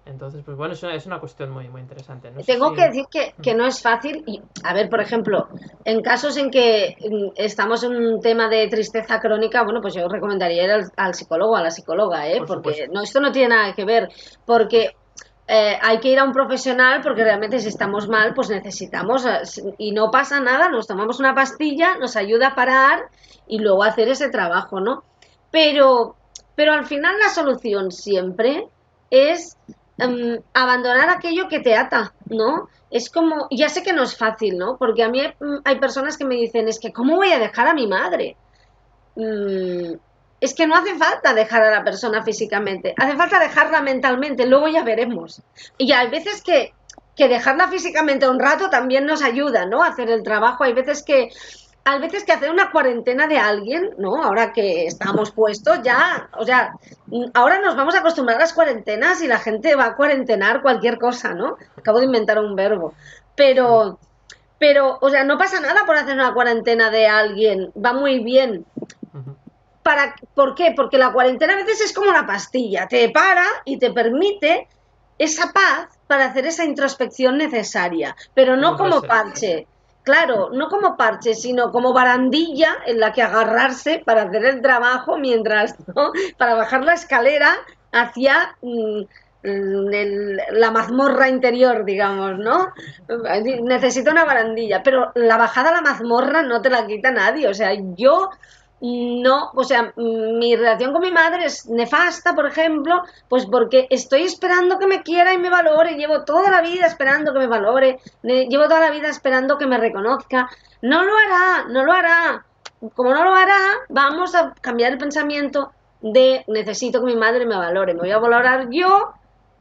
Entonces, pues bueno, es una cuestión muy, muy interesante. No sé Tengo si... que decir que no es fácil. Y, a ver, por ejemplo, en casos en que estamos en un tema de tristeza crónica, bueno, pues yo recomendaría ir al psicólogo, a la psicóloga, Por porque supuesto. no, esto no tiene nada que ver, porque hay que ir a un profesional, porque realmente si estamos mal, pues necesitamos, y no pasa nada, nos tomamos una pastilla, nos ayuda a parar y luego hacer ese trabajo, ¿no? Pero, pero al final la solución siempre es abandonar aquello que te ata, ¿no? Es como, ya sé que no es fácil, ¿no? Porque a mí hay personas que me dicen, es que ¿cómo voy a dejar a mi madre? Mm, es que no hace falta dejar a la persona físicamente, hace falta dejarla mentalmente, luego ya veremos. Y hay veces que dejarla físicamente un rato también nos ayuda, ¿no? A hacer el trabajo. Hay veces que hacer una cuarentena de alguien, ¿no? Ahora que estamos puestos ya, o sea, ahora nos vamos a acostumbrar a las cuarentenas y la gente va a cuarentenar cualquier cosa, ¿no? Acabo de inventar un verbo. Sí. Pero, o sea, no pasa nada por hacer una cuarentena de alguien, va muy bien. Ujú. ¿Por qué? Porque la cuarentena a veces es como una pastilla, te para y te permite esa paz para hacer esa introspección necesaria, pero Como no un como reset. parche. Claro, no como parche, sino como barandilla en la que agarrarse para hacer el trabajo mientras, ¿no? Para bajar la escalera hacia la mazmorra interior, digamos, ¿no? Necesito una barandilla, pero la bajada a la mazmorra no te la quita nadie, o sea, yo no, o sea, mi relación con mi madre es nefasta, por ejemplo, pues porque estoy esperando que me quiera y me valore, llevo toda la vida esperando que me valore, llevo toda la vida esperando que me reconozca. No lo hará, no lo hará. Como no lo hará, vamos a cambiar el pensamiento de necesito que mi madre me valore, me voy a valorar yo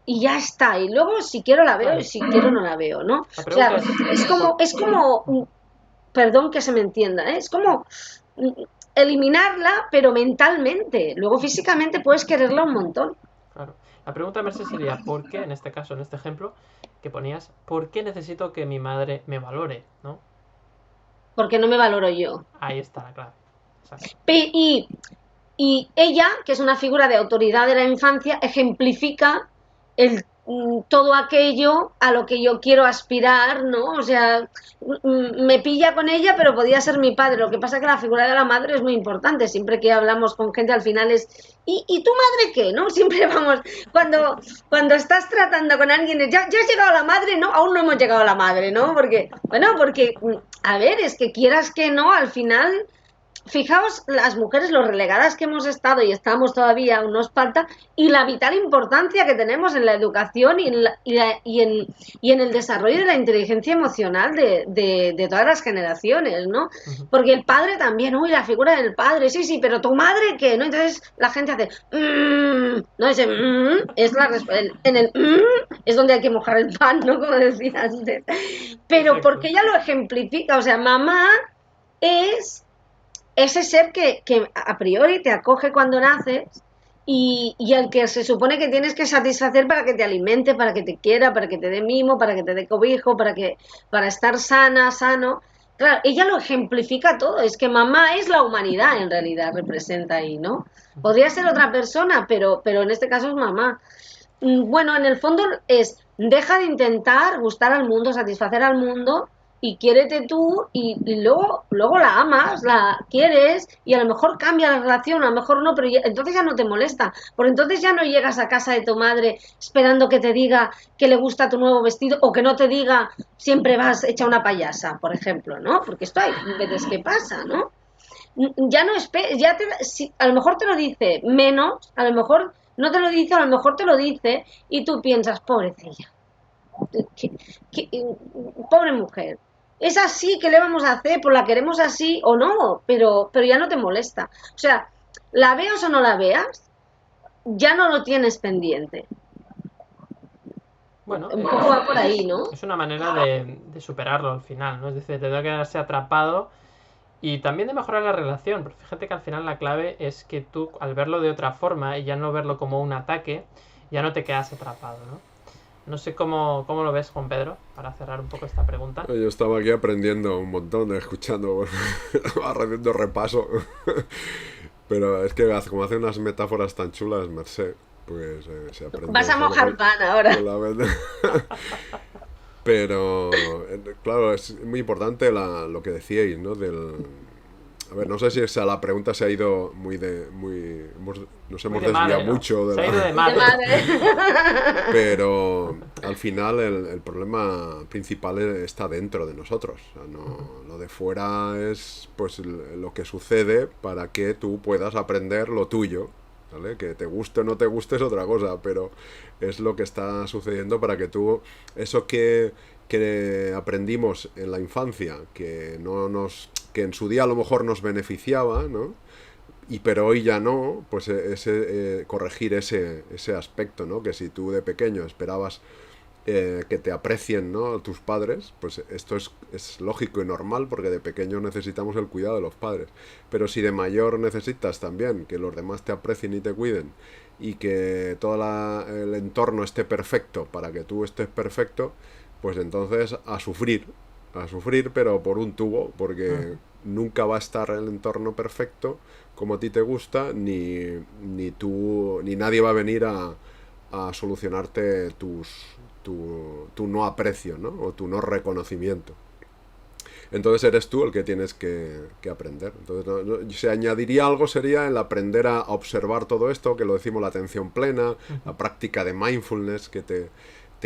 y ya está. Y luego si quiero la veo y Claro. si quiero no la veo, ¿no? La O sea, pregunta es, ¿por es como, perdón que se me entienda, ¿eh? Es como eliminarla, pero mentalmente. Luego físicamente puedes quererla un montón. Claro. La pregunta, Merce, sería, ¿por qué, en este caso, en este ejemplo que ponías, ¿por qué necesito que mi madre me valore? ¿No? Porque no me valoro yo. Ahí está la clave. Exacto. Y, y ella, que es una figura de autoridad de la infancia, ejemplifica todo aquello a lo que yo quiero aspirar, ¿no? O sea, me pilla con ella, pero podía ser mi padre. Lo que pasa es que la figura de la madre es muy importante. Siempre que hablamos con gente, al final es, ¿y tu madre qué? ¿No? Siempre vamos, cuando estás tratando con alguien, ¿ya has llegado a la madre? No, aún no hemos llegado a la madre, ¿no? Porque, bueno, porque, a ver, es que quieras que no, al final fijaos las mujeres, lo relegadas que hemos estado y estamos todavía, aún nos falta, y la vital importancia que tenemos en la educación y en el desarrollo de la inteligencia emocional de todas las generaciones, ¿no? Ujú. Porque el padre también, uy, la figura del padre, sí, sí, pero tu madre, ¿qué? ¿No? Entonces la gente hace, no, ese, es en el, es donde hay que mojar el pan, ¿no? Como decía antes. Pero porque Exacto. ella lo ejemplifica, o sea, mamá es ese ser que a priori te acoge cuando naces y al que se supone que tienes que satisfacer para que te alimente, para que te quiera, para que te dé mimo, para que te dé cobijo, para estar sana, sano. Claro, ella lo ejemplifica todo, es que mamá es la humanidad en realidad, representa ahí, ¿no? Podría ser otra persona, pero en este caso es mamá. Bueno, en el fondo es, deja de intentar gustar al mundo, satisfacer al mundo y quiérete tú y luego la amas, la quieres y a lo mejor cambia la relación, a lo mejor no, pero entonces ya no te molesta, porque entonces ya no llegas a casa de tu madre esperando que te diga que le gusta tu nuevo vestido o que no te diga siempre vas hecha una payasa, por ejemplo, ¿no? Porque esto hay veces que pasa, ¿no? Ya no ya si, a lo mejor te lo dice menos, a lo mejor no te lo dice, a lo mejor te lo dice y tú piensas, pobrecilla, que, que, pobre mujer, es así, ¿qué le vamos a hacer? Pues la queremos así o no, pero ya no te molesta. O sea, la veas o no la veas, ya no lo tienes pendiente. Bueno, un poco va por ahí, ¿no? Es una manera de superarlo al final, ¿no? Es decir, de no quedarse atrapado y también de mejorar la relación. Porque fíjate que al final la clave es que tú, al verlo de otra forma y ya no verlo como un ataque, ya no te quedas atrapado, ¿no? No sé cómo lo ves, Juan Pedro, para cerrar un poco esta pregunta. Yo estaba aquí aprendiendo un montón, escuchando, haciendo repaso. Pero es que como hace unas metáforas tan chulas, Mercé, pues se aprende. Vas a mojar pan ahora. Pero, claro, es muy importante lo que decíais, ¿no? A ver, no sé si la pregunta se ha ido nos hemos desviado mucho de se ha ido de madre. Pero al final el problema principal está dentro de nosotros. O sea, lo de fuera es pues lo que sucede para que tú puedas aprender lo tuyo, ¿vale? Que te guste o no te guste es otra cosa, pero es lo que está sucediendo para que tú, eso que aprendimos en la infancia, que en su día a lo mejor nos beneficiaba, ¿no? Pero hoy ya no, pues corregir ese aspecto, ¿no? Que si tú de pequeño esperabas que te aprecien, ¿no? Tus padres, pues esto es lógico y normal porque de pequeño necesitamos el cuidado de los padres. Pero si de mayor necesitas también que los demás te aprecien y te cuiden y que todo el entorno esté perfecto para que tú estés perfecto, pues entonces a sufrir, pero por un tubo, porque nunca va a estar el entorno perfecto como a ti te gusta, ni nadie va a venir a solucionarte tu no aprecio, ¿no? O tu no reconocimiento. Entonces eres tú el que tienes que aprender. Entonces, si añadiría algo sería el aprender a observar todo esto, que lo decimos la atención plena, la práctica de mindfulness que te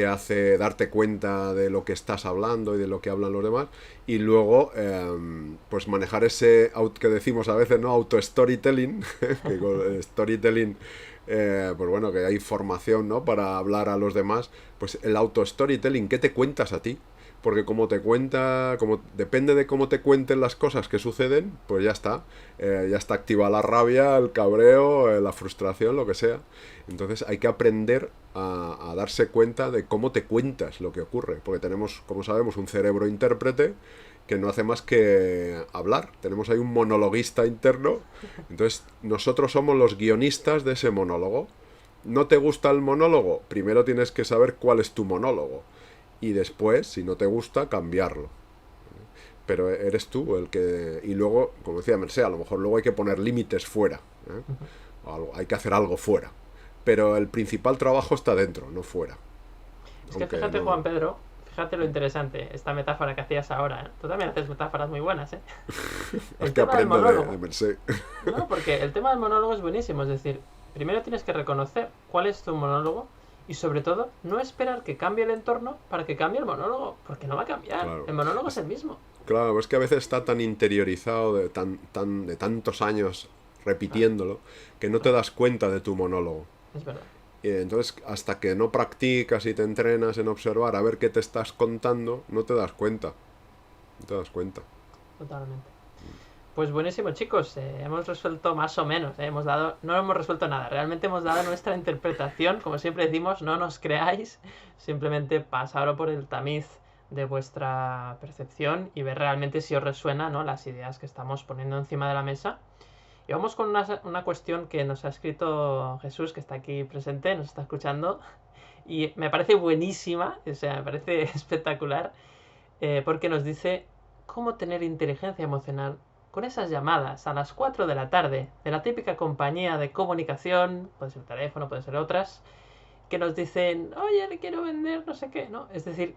hace darte cuenta de lo que estás hablando y de lo que hablan los demás, y luego pues manejar ese que decimos a veces, ¿no? Auto-storytelling, que con storytelling pues bueno, que hay formación, ¿no? Para hablar a los demás, pues el auto-storytelling, ¿qué te cuentas a ti? Porque como depende de cómo te cuenten las cosas que suceden, pues ya está activa la rabia, el cabreo, la frustración, lo que sea. Entonces hay que aprender a darse cuenta de cómo te cuentas lo que ocurre, porque tenemos, como sabemos, un cerebro intérprete que no hace más que hablar. Tenemos ahí un monologuista interno, entonces nosotros somos los guionistas de ese monólogo. ¿No te gusta el monólogo? Primero tienes que saber cuál es tu monólogo. Y después, si no te gusta, cambiarlo. Pero eres tú el que... Y luego, como decía Mercé, a lo mejor luego hay que poner límites fuera, ¿eh? Hay que hacer algo fuera. Pero el principal trabajo está dentro, no fuera. Es que fíjate, Juan Pedro, fíjate lo interesante, esta metáfora que hacías ahora, ¿eh? Tú también haces metáforas muy buenas, ¿eh? Es que aprendo de Mercé. No, porque el tema del monólogo es buenísimo. Es decir, primero tienes que reconocer cuál es tu monólogo. Y sobre todo, no esperar que cambie el entorno para que cambie el monólogo, porque no va a cambiar. Claro. El monólogo es el mismo. Claro, es que a veces está tan interiorizado de tantos años repitiéndolo que no te das cuenta de tu monólogo. Es verdad. Y entonces, hasta que no practicas y te entrenas en observar a ver qué te estás contando, no te das cuenta. No te das cuenta. Totalmente. Pues buenísimo, chicos, hemos resuelto más o menos, no hemos resuelto nada, realmente hemos dado nuestra interpretación, como siempre decimos, no nos creáis, simplemente pasaros por el tamiz de vuestra percepción y ver realmente si os resuena, ¿no? Las ideas que estamos poniendo encima de la mesa. Y vamos con una cuestión que nos ha escrito Jesús, que está aquí presente, nos está escuchando, y me parece buenísima, o sea, me parece espectacular, porque nos dice cómo tener inteligencia emocional con esas llamadas a las 4 de la tarde de la típica compañía de comunicación, puede ser teléfono, puede ser otras, que nos dicen, oye, le quiero vender no sé qué, ¿no? Es decir,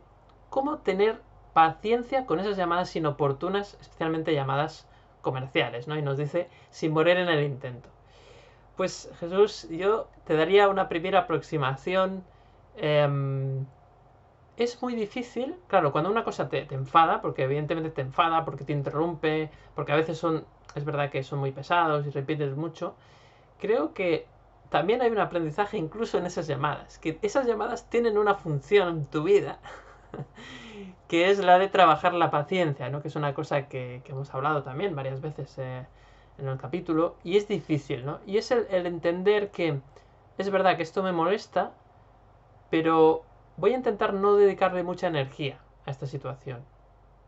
cómo tener paciencia con esas llamadas inoportunas, especialmente llamadas comerciales, ¿no? Y nos dice, sin morir en el intento. Pues Jesús, yo te daría una primera aproximación. Es muy difícil, claro, cuando una cosa te enfada, porque evidentemente te enfada, porque te interrumpe, porque a veces es verdad que son muy pesados y repites mucho, creo que también hay un aprendizaje incluso en esas llamadas, que esas llamadas tienen una función en tu vida, que es la de trabajar la paciencia, ¿no? Que es una cosa que hemos hablado también varias veces en el capítulo, y es difícil, ¿no? Y es el entender que es verdad que esto me molesta, pero voy a intentar no dedicarle mucha energía a esta situación.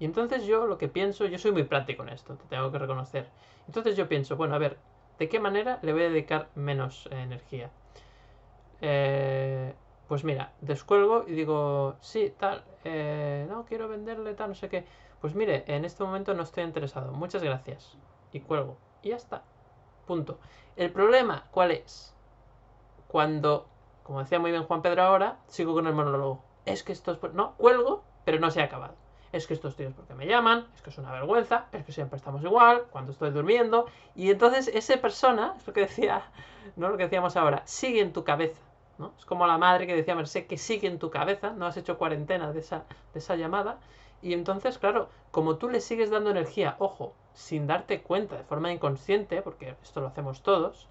Y entonces yo lo que pienso, yo soy muy práctico en esto, te tengo que reconocer. Entonces yo pienso, bueno, a ver, ¿de qué manera le voy a dedicar menos energía? Pues mira, descuelgo y digo, sí, tal, no, quiero venderle tal, no sé qué. Pues mire, en este momento no estoy interesado, muchas gracias. Y cuelgo. Y ya está. Punto. El problema, ¿cuál es? Cuando, como decía muy bien Juan Pedro ahora, sigo con el monólogo. Es que esto es... No, cuelgo, pero no se ha acabado. Es que estos tíos porque me llaman, es que es una vergüenza, es que siempre estamos igual, cuando estoy durmiendo. Y entonces esa persona, es lo que decía, no lo que decíamos ahora, sigue en tu cabeza, ¿no? Es como la madre que decía Merced, que sigue en tu cabeza, no has hecho cuarentena de esa llamada. Y entonces, claro, como tú le sigues dando energía, ojo, sin darte cuenta, de forma inconsciente, porque esto lo hacemos todos,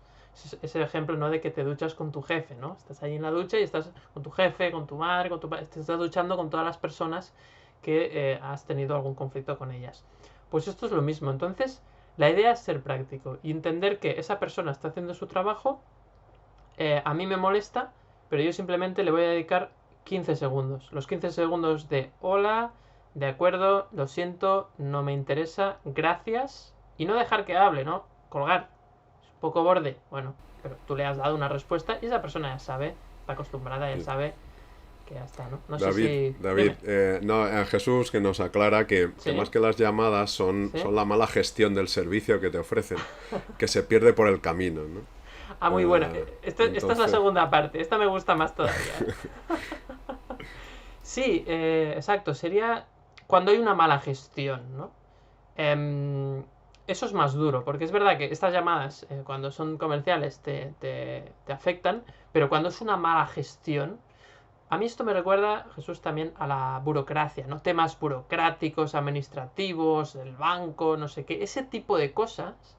es el ejemplo, ¿no? De que te duchas con tu jefe, ¿no? Estás ahí en la ducha y estás con tu jefe, con tu madre, con tu padre, te estás duchando con todas las personas que has tenido algún conflicto con ellas. Pues esto es lo mismo. Entonces, la idea es ser práctico y entender que esa persona está haciendo su trabajo, a mí me molesta, pero yo simplemente le voy a dedicar 15 segundos. Los 15 segundos de hola, de acuerdo, lo siento, no me interesa, gracias, y no dejar que hable, ¿no? Colgar. Es un poco borde, bueno, pero tú le has dado una respuesta y esa persona ya sabe, está acostumbrada, ya sabe que ya está, ¿no? No David, sé si... David, no, Jesús que nos aclara que ¿Sí? más que las llamadas son ¿Sí? la mala gestión del servicio que te ofrecen, que se pierde por el camino, ¿no? Ah, muy buena. Esta es la entonces- segunda parte. Esta me gusta más todavía. Sí, exacto. Sería cuando hay una mala gestión, ¿no? Eso es más duro, porque es verdad que estas llamadas, cuando son comerciales, te afectan, pero cuando es una mala gestión, a mí esto me recuerda, Jesús, también a la burocracia, ¿no? Temas burocráticos, administrativos, del banco, no sé qué, ese tipo de cosas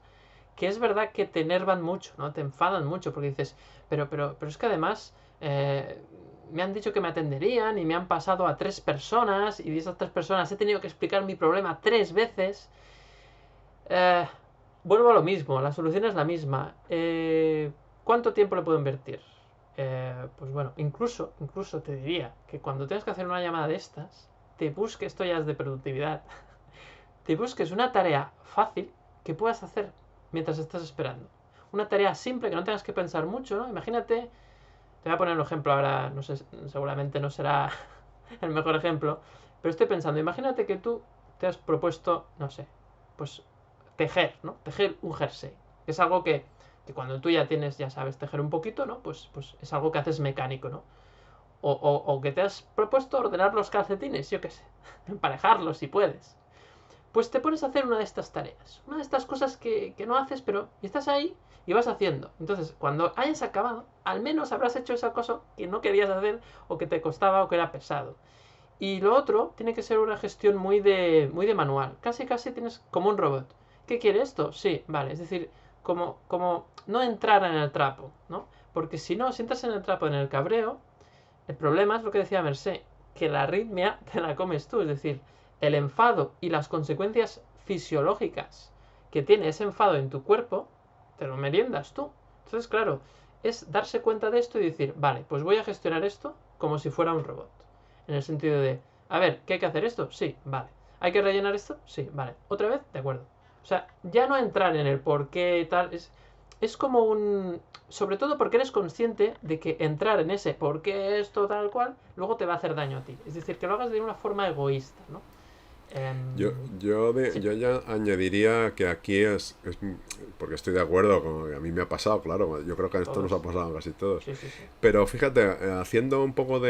que es verdad que te enervan mucho, ¿no? Te enfadan mucho porque dices, pero es que además me han dicho que me atenderían y me han pasado a 3 personas y de esas 3 personas he tenido que explicar mi problema 3 veces. Eh, Vuelvo a lo mismo, la solución es la misma. ¿Cuánto tiempo le puedo invertir? Pues bueno, incluso te diría que cuando tengas que hacer una llamada de estas, te busques, esto ya es de productividad, te busques una tarea fácil que puedas hacer mientras estás esperando. Una tarea simple que no tengas que pensar mucho, ¿no? Imagínate, te voy a poner un ejemplo ahora, no sé, seguramente no será el mejor ejemplo, pero estoy pensando, imagínate que tú te has propuesto, no sé, pues tejer, ¿no? Tejer un jersey. Es algo que cuando tú ya sabes tejer un poquito, ¿no? Pues es algo que haces mecánico, ¿no? O que te has propuesto ordenar los calcetines, yo qué sé, emparejarlos si puedes. Pues te pones a hacer una de estas tareas, una de estas cosas que no haces, pero y estás ahí y vas haciendo. Entonces, cuando hayas acabado, al menos habrás hecho esa cosa que no querías hacer o que te costaba o que era pesado. Y lo otro tiene que ser una gestión muy de manual. Casi tienes como un robot. ¿Qué quiere esto? Sí, vale. Es decir, como no entrar en el trapo, ¿no? Porque si no, si entras en el trapo, en el cabreo, el problema es lo que decía Mercé, que la arritmia te la comes tú. Es decir, el enfado y las consecuencias fisiológicas que tiene ese enfado en tu cuerpo, te lo meriendas tú. Entonces, claro, es darse cuenta de esto y decir, vale, pues voy a gestionar esto como si fuera un robot. En el sentido de, a ver, ¿qué hay que hacer esto? Sí, vale. ¿Hay que rellenar esto? Sí, vale. ¿Otra vez? De acuerdo. sea, ya no entrar en el por qué tal, es como un... Sobre todo porque eres consciente de que entrar en ese por qué esto tal cual, luego te va a hacer daño a ti. Es decir, que lo hagas de una forma egoísta, ¿no? Sí. Yo ya añadiría que aquí porque estoy de acuerdo con a mí me ha pasado, claro, yo creo que esto nos ha pasado a casi todos. Sí, sí, sí. Pero fíjate, haciendo un poco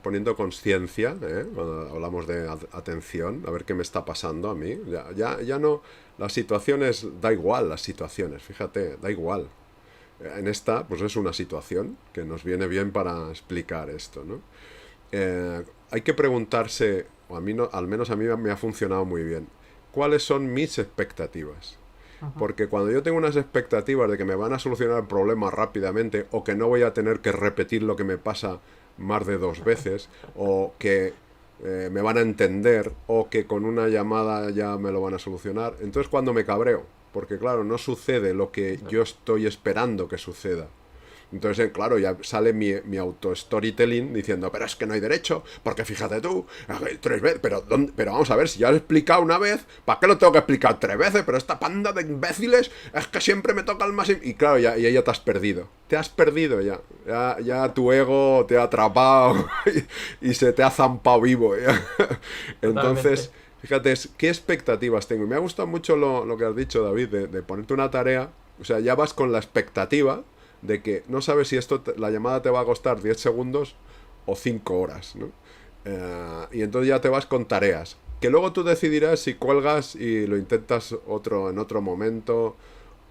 poniendo conciencia, cuando hablamos de atención, a ver qué me está pasando a mí, ya no, las situaciones, da igual las situaciones, fíjate, da igual. En esta, pues es una situación que nos viene bien para explicar esto, ¿no? Hay que preguntarse, o a mí no, al menos a mí me ha funcionado muy bien, ¿cuáles son mis expectativas? Porque cuando yo tengo unas expectativas de que me van a solucionar el problema rápidamente, o que no voy a tener que repetir lo que me pasa más de 2 veces, o que me van a entender, o que con una llamada ya me lo van a solucionar, entonces cuando me cabreo, porque claro, no sucede lo que yo estoy esperando que suceda. Entonces, claro, ya sale mi auto-storytelling diciendo, pero es que no hay derecho, porque fíjate tú, 3 veces, pero vamos a ver, si ya lo he explicado una vez, ¿para qué lo tengo que explicar 3 veces? Pero esta panda de imbéciles es que siempre me toca el más... Y claro, ya te has perdido. Te has perdido ya tu ego te ha atrapado y se te ha zampado vivo. ¿Ya? Entonces, fíjate, ¿qué expectativas tengo? Y me ha gustado mucho lo que has dicho, David, de ponerte una tarea, o sea, ya vas con la expectativa de que no sabes si la llamada te va a costar 10 segundos o 5 horas, ¿no? Y entonces ya te vas con tareas, que luego tú decidirás si cuelgas y lo intentas en otro momento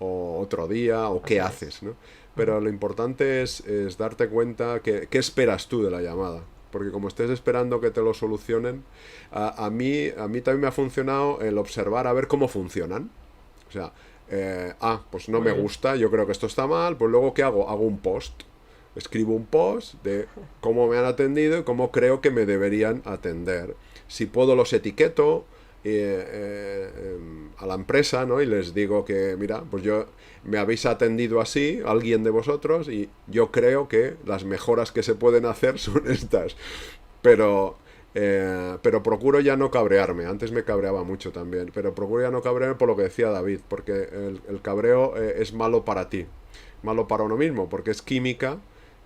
o otro día o qué haces, ¿no? Pero lo importante es darte cuenta qué esperas tú de la llamada. Porque como estés esperando que te lo solucionen, a mí también me ha funcionado el observar a ver cómo funcionan. O sea, pues no me gusta, yo creo que esto está mal, pues luego ¿qué hago? Hago un post. Escribo un post de cómo me han atendido y cómo creo que me deberían atender. Si puedo los etiqueto a la empresa, ¿no? Y les digo que, mira, pues me habéis atendido así, alguien de vosotros, y yo creo que las mejoras que se pueden hacer son estas. Pero procuro ya no cabrearme. Antes me cabreaba mucho también, pero procuro ya no cabrearme por lo que decía David, porque el cabreo es malo para ti, malo para uno mismo, porque es química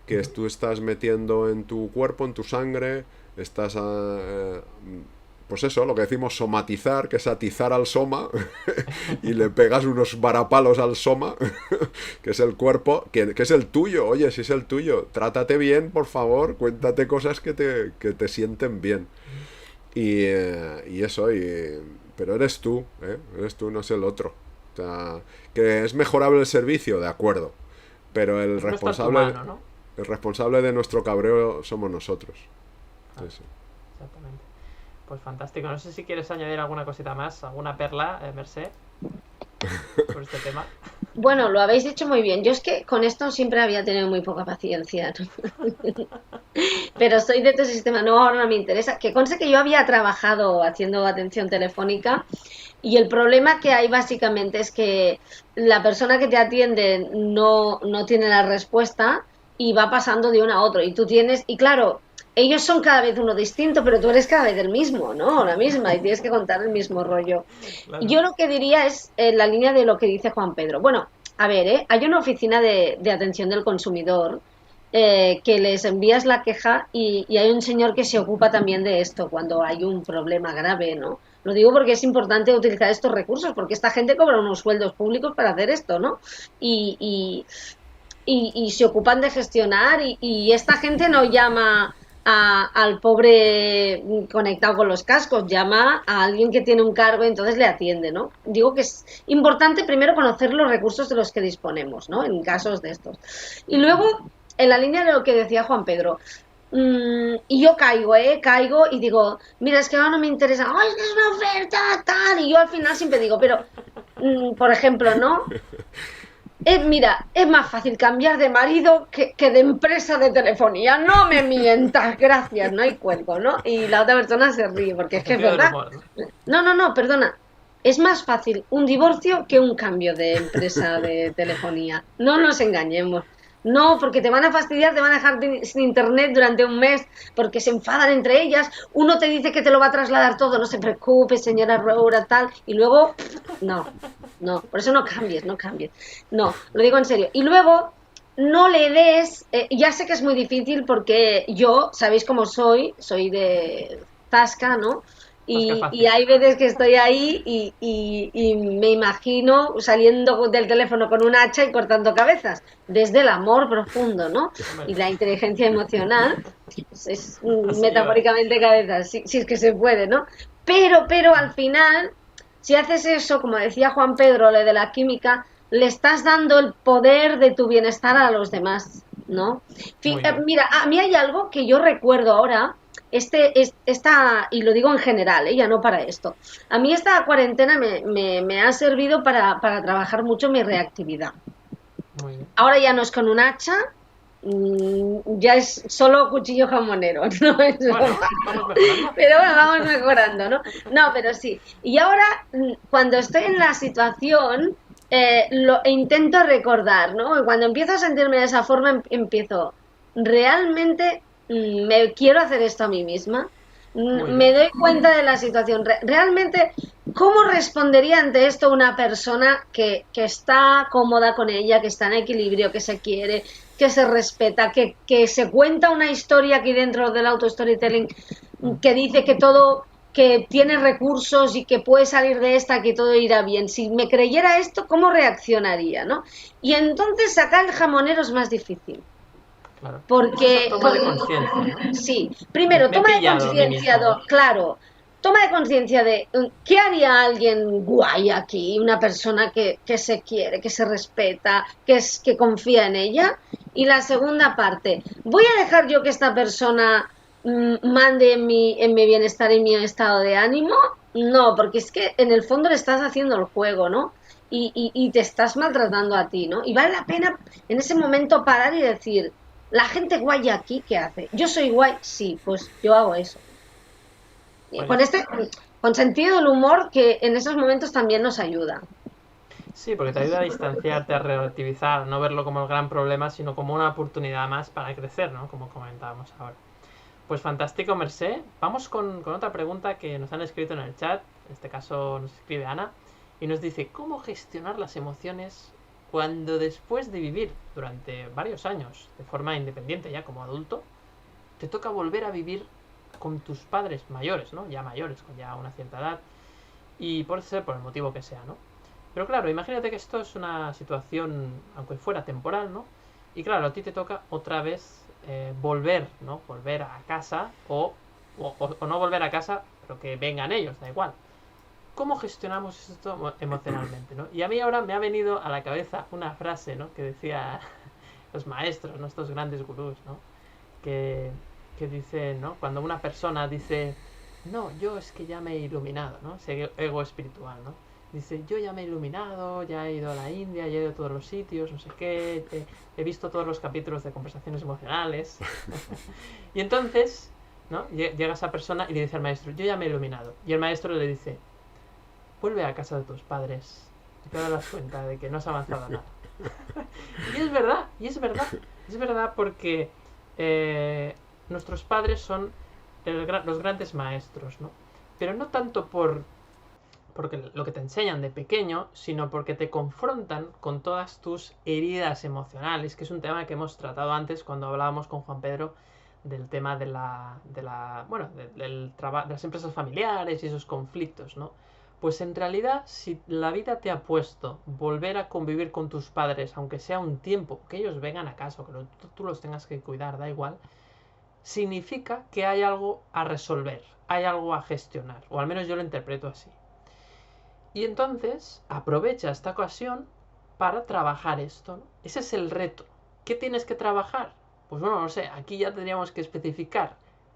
que tú estás metiendo en tu cuerpo, en tu sangre, estás pues eso, lo que decimos somatizar, que es atizar al soma y le pegas unos varapalos al soma, que es el cuerpo, que es el tuyo. Oye, si es el tuyo, trátate bien, por favor, cuéntate cosas que te sienten bien. Y eso, pero eres tú, no es el otro. O sea, que es mejorable el servicio, de acuerdo, pero el responsable, humano, ¿no? El responsable de nuestro cabreo somos nosotros. Eso. Exactamente. Pues fantástico. No sé si quieres añadir alguna cosita más, alguna perla, Mercé, por este tema. Bueno, lo habéis dicho muy bien. Yo es que con esto siempre había tenido muy poca paciencia, ¿no? Pero soy de tu sistema, no, ahora no me interesa. Que conste que yo había trabajado haciendo atención telefónica y el problema que hay básicamente es que la persona que te atiende no tiene la respuesta y va pasando de uno a otro. Y tú tienes, y claro, ellos son cada vez uno distinto, pero tú eres cada vez el mismo, ¿no? La misma, y tienes que contar el mismo rollo. Claro. Yo lo que diría es en la línea de lo que dice Juan Pedro. Bueno, a ver, hay una oficina de atención del consumidor que les envías la queja y hay un señor que se ocupa también de esto cuando hay un problema grave, ¿no? Lo digo porque es importante utilizar estos recursos, porque esta gente cobra unos sueldos públicos para hacer esto, ¿no? Y se ocupan de gestionar y esta gente no llama al pobre conectado con los cascos, llama a alguien que tiene un cargo y entonces le atiende, ¿no? Digo que es importante primero conocer los recursos de los que disponemos, ¿no? En casos de estos. Y luego, en la línea de lo que decía Juan Pedro, y yo caigo y digo, mira, es que ahora no me interesa, ¡ay, es que es una oferta, tal! Y yo al final siempre digo, pero, por ejemplo, ¿no? Mira, es más fácil cambiar de marido que de empresa de telefonía. No me mientas, gracias, no hay cuelgo, ¿no? Y la otra persona se ríe, porque es que es verdad. No, perdona. Es más fácil un divorcio que un cambio de empresa de telefonía. No nos engañemos. No, porque te van a fastidiar, te van a dejar sin internet durante un mes, porque se enfadan entre ellas. Uno te dice que te lo va a trasladar todo, no se preocupe, señora Roura, tal, y luego, no. no, por eso no cambies, no cambies. No, lo digo en serio. Y luego, no le des, ya sé que es muy difícil porque yo, sabéis cómo soy de Tasca, ¿no? Tasca Y fácil. hay veces que estoy ahí y me imagino saliendo del teléfono con un hacha y cortando cabezas, desde el amor profundo, ¿no? Hombre, Y la inteligencia emocional, es así yo, ¿eh? metafóricamente cabezas, si es que se puede, ¿no? Pero al final, si haces eso, como decía Juan Pedro, lo de la química, le estás dando el poder de tu bienestar a los demás, ¿no? Muy bien. Mira, a mí hay algo que yo recuerdo ahora, y lo digo en general, ya no para esto. A mí esta cuarentena me ha servido para trabajar mucho mi reactividad. Muy bien. Ahora ya no es con un hacha, ya es solo cuchillo jamonero, ¿no? Bueno, vamos mejorando. Pero bueno, vamos mejorando, ¿no? No, pero sí. Y ahora, cuando estoy en la situación, lo intento recordar, ¿no? Y cuando empiezo a sentirme de esa forma, empiezo, ¿realmente me quiero hacer esto a mí misma? Muy Me bien. doy cuenta de la situación. Realmente, ¿cómo respondería ante esto una persona que está cómoda con ella, que está en equilibrio, que se quiere, que se respeta, que se cuenta una historia aquí dentro del auto-storytelling Mm. que dice que todo, que tiene recursos y que puede salir de esta, que todo irá bien? Si me creyera esto, ¿cómo reaccionaría, no? Y entonces sacar el jamonero es más difícil. Claro. Es esa Porque, toma de conciencia, ¿no? sí, primero, Me he toma de pillado a mí conciencia, mismo, ¿no? claro, toma de conciencia de qué haría alguien guay aquí, una persona que se quiere, que se respeta, que confía en ella. Y la segunda parte, ¿voy a dejar yo que esta persona mande en mi bienestar y mi estado de ánimo? No, porque es que en el fondo le estás haciendo el juego, ¿no? Y te estás maltratando a ti, ¿no? Y vale la pena en ese momento parar y decir, la gente guay aquí, ¿qué hace? ¿Yo soy guay? Sí, pues yo hago eso. Con Pues con sentido del humor que en esos momentos también nos ayuda. sí, porque te ayuda a distanciarte, a relativizar, no verlo como el gran problema, sino como una oportunidad más para crecer, ¿no? Como comentábamos ahora. Pues fantástico, Mercé. Vamos con otra pregunta que nos han escrito en el chat. En este caso nos escribe Ana. Y nos dice, ¿cómo gestionar las emociones cuando después de vivir durante varios años de forma independiente ya como adulto, te toca volver a vivir con tus padres mayores, ¿no? Ya mayores, con ya una cierta edad. Y puede ser por el motivo que sea, ¿no? Pero claro, imagínate que esto es una situación, aunque fuera temporal, ¿no? Y claro, a ti te toca otra vez volver, ¿no? Volver a casa o no volver a casa, pero que vengan ellos, da igual. ¿Cómo gestionamos esto emocionalmente, ¿no? Y a mí ahora me ha venido a la cabeza una frase, ¿no? Que decía los maestros, ¿no? Estos grandes gurús, ¿no? Que, que dicen, ¿no? Cuando una persona dice, no, yo es que ya me he iluminado, ¿no? Ese ego espiritual, ¿no? Dice, yo ya me he iluminado, ya he ido a la India, ya he ido a todos los sitios, no sé qué, he visto todos los capítulos de conversaciones emocionales. Y entonces, ¿no? Llega esa persona y le dice al maestro, yo ya me he iluminado. Y el maestro le dice, vuelve a casa de tus padres y te darás cuenta de que no has avanzado nada. Y es verdad, es verdad porque nuestros padres son los grandes maestros, ¿no? Pero no tanto porque lo que te enseñan de pequeño, sino porque te confrontan con todas tus heridas emocionales, que es un tema que hemos tratado antes cuando hablábamos con Juan Pedro del tema bueno, de las empresas familiares y esos conflictos, ¿no? Pues en realidad, si la vida te ha puesto volver a convivir con tus padres, aunque sea un tiempo, que ellos vengan a casa, o que tú los tengas que cuidar, da igual, significa que hay algo a resolver, hay algo a gestionar, o al menos yo lo interpreto así. Y entonces aprovecha esta ocasión para trabajar esto, ¿no? Ese es el reto. ¿Qué tienes que trabajar? Pues bueno, no sé, aquí ya tendríamos que especificar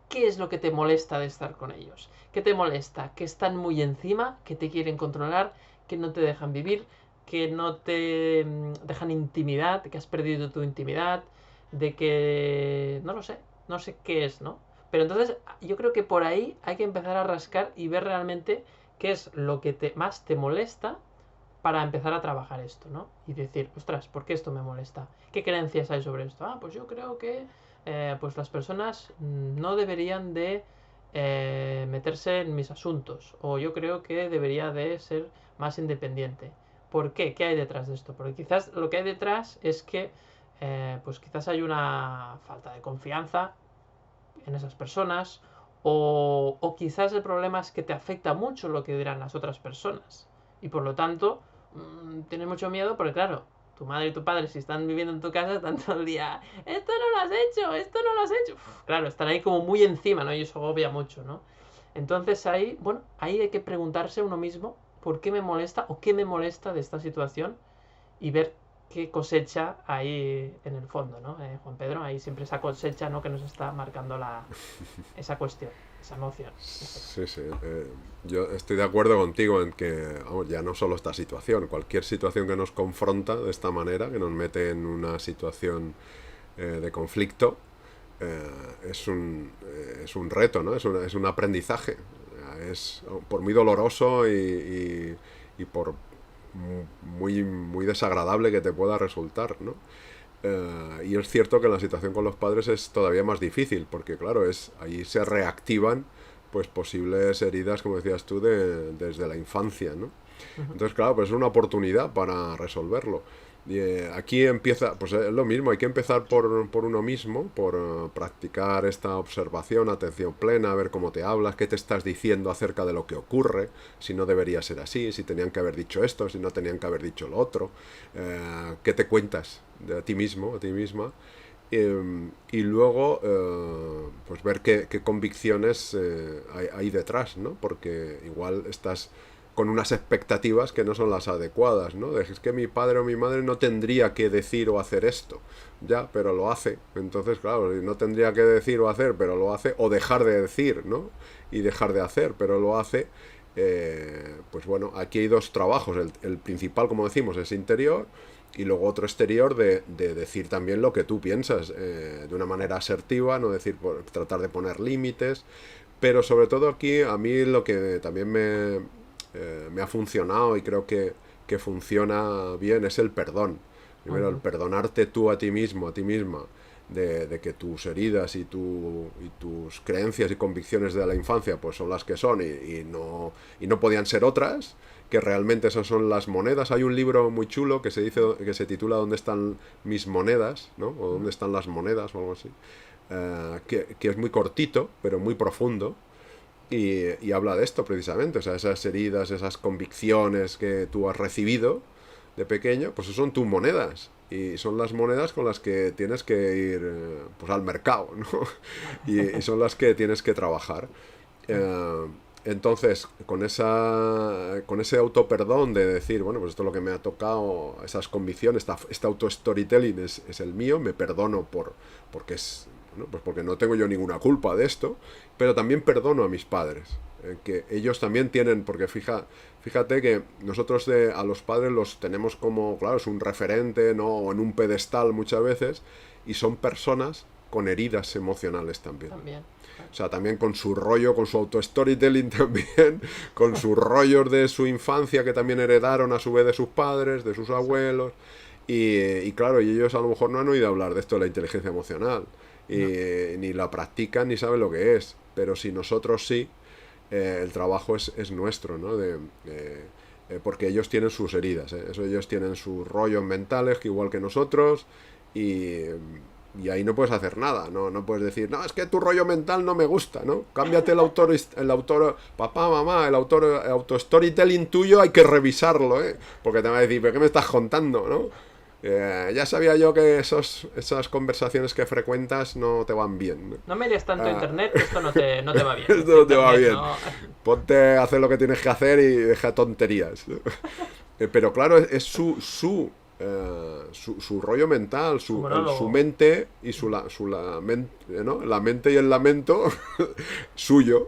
qué es lo que te molesta de estar con ellos. ¿Qué te molesta? Que están muy encima, que te quieren controlar, que no te dejan vivir, que no te dejan intimidad, que has perdido tu intimidad, de que... no lo sé, no sé qué es, ¿no? Pero entonces yo creo que por ahí hay que empezar a rascar y ver realmente qué es lo que más te molesta para empezar a trabajar esto, ¿no? Y decir, ostras, ¿por qué esto me molesta? ¿Qué creencias hay sobre esto? Ah, pues yo creo que pues las personas no deberían de meterse en mis asuntos, o yo creo que debería de ser más independiente. ¿por qué? ¿Qué hay detrás de esto? Porque quizás lo que hay detrás es que pues quizás hay una falta de confianza en esas personas, o quizás el problema es que te afecta mucho lo que dirán las otras personas y por lo tanto tienes mucho miedo porque claro, tu madre y tu padre si están viviendo en tu casa están todo el día, esto no lo has hecho, esto no lo has hecho. Uf, claro, están ahí como muy encima, ¿no? Y eso agobia mucho, ¿no? Entonces ahí, bueno, ahí hay que preguntarse a uno mismo por qué me molesta o qué me molesta de esta situación y ver qué cosecha ahí en el fondo, ¿no? Juan Pedro, ahí siempre esa cosecha, ¿no? Que nos está marcando esa cuestión, esa emoción. Sí, sí. Yo estoy de acuerdo contigo en que, vamos, ya no solo esta situación, cualquier situación que nos confronta de esta manera, que nos mete en una situación de conflicto, es un reto, ¿no? Es un aprendizaje. Es por muy doloroso y por muy desagradable que te pueda resultar, ¿no? Y es cierto que la situación con los padres es todavía más difícil, porque claro, ahí se reactivan pues posibles heridas, como decías tú, desde la infancia, ¿no? Entonces, claro, pues es una oportunidad para resolverlo. Y, aquí empieza, pues es lo mismo, hay que empezar por uno mismo, por practicar esta observación, atención plena, ver cómo te hablas, qué te estás diciendo acerca de lo que ocurre, si no debería ser así, si tenían que haber dicho esto, si no tenían que haber dicho lo otro, qué te cuentas de a ti mismo, a ti misma, y luego pues ver qué convicciones hay detrás, ¿no? Porque igual estás con unas expectativas que no son las adecuadas, ¿no? Es que mi padre o mi madre no tendría que decir o hacer esto, ya, pero lo hace. Entonces, claro, no tendría que decir o hacer, pero lo hace, o dejar de decir, ¿no? Y dejar de hacer, pero lo hace. Pues bueno, aquí hay dos trabajos. El principal, como decimos, es interior, y luego otro exterior de decir también lo que tú piensas, de una manera asertiva, no decir, tratar de poner límites, pero sobre todo aquí a mí lo que también me ha funcionado y creo que funciona bien es el perdón. Primero, el perdonarte tú a ti mismo, a ti misma, de que tus heridas y tus creencias y convicciones de la infancia pues son las que son y no podían ser otras, que realmente esas son las monedas. Hay un libro muy chulo que se titula ¿Dónde están mis monedas?, ¿no? O ¿Dónde están las monedas?, o algo así, que es muy cortito pero muy profundo. Y habla de esto precisamente, o sea, esas heridas, esas convicciones que tú has recibido de pequeño, pues son tus monedas. Y son las monedas con las que tienes que ir pues al mercado, ¿no? Y son las que tienes que trabajar. Entonces, con ese autoperdón de decir, bueno, pues esto es lo que me ha tocado, esas convicciones, este auto-storytelling es el mío, me perdono porque es... Bueno, pues porque no tengo yo ninguna culpa de esto, pero también perdono a mis padres, que ellos también tienen, porque fíjate que nosotros a los padres los tenemos como, claro, es un referente, ¿no? O en un pedestal muchas veces, y son personas con heridas emocionales también. O sea, también con su rollo, con su auto-storytelling también, con sus rollos de su infancia que también heredaron a su vez de sus padres, de sus abuelos, y claro, y ellos a lo mejor no han oído hablar de esto de la inteligencia emocional. Ni la practican ni saben lo que es, pero si nosotros sí, el trabajo es nuestro, ¿no? Porque ellos tienen sus heridas, ellos tienen sus rollos mentales que igual que nosotros, y ahí no puedes hacer nada, no puedes decir, no, es que tu rollo mental no me gusta, ¿no? Cámbiate el autor, papá, mamá, el auto-storytelling tuyo hay que revisarlo, porque te va a decir, ¿pero qué me estás contando, no? Ya sabía yo que esas conversaciones que frecuentas no te van bien. No mires tanto internet, esto no te va bien. Esto no te va bien. No... Ponte a hacer lo que tienes que hacer y deja tonterías. Pero claro, es su rollo mental, su mente y ¿no? La mente y el lamento suyo.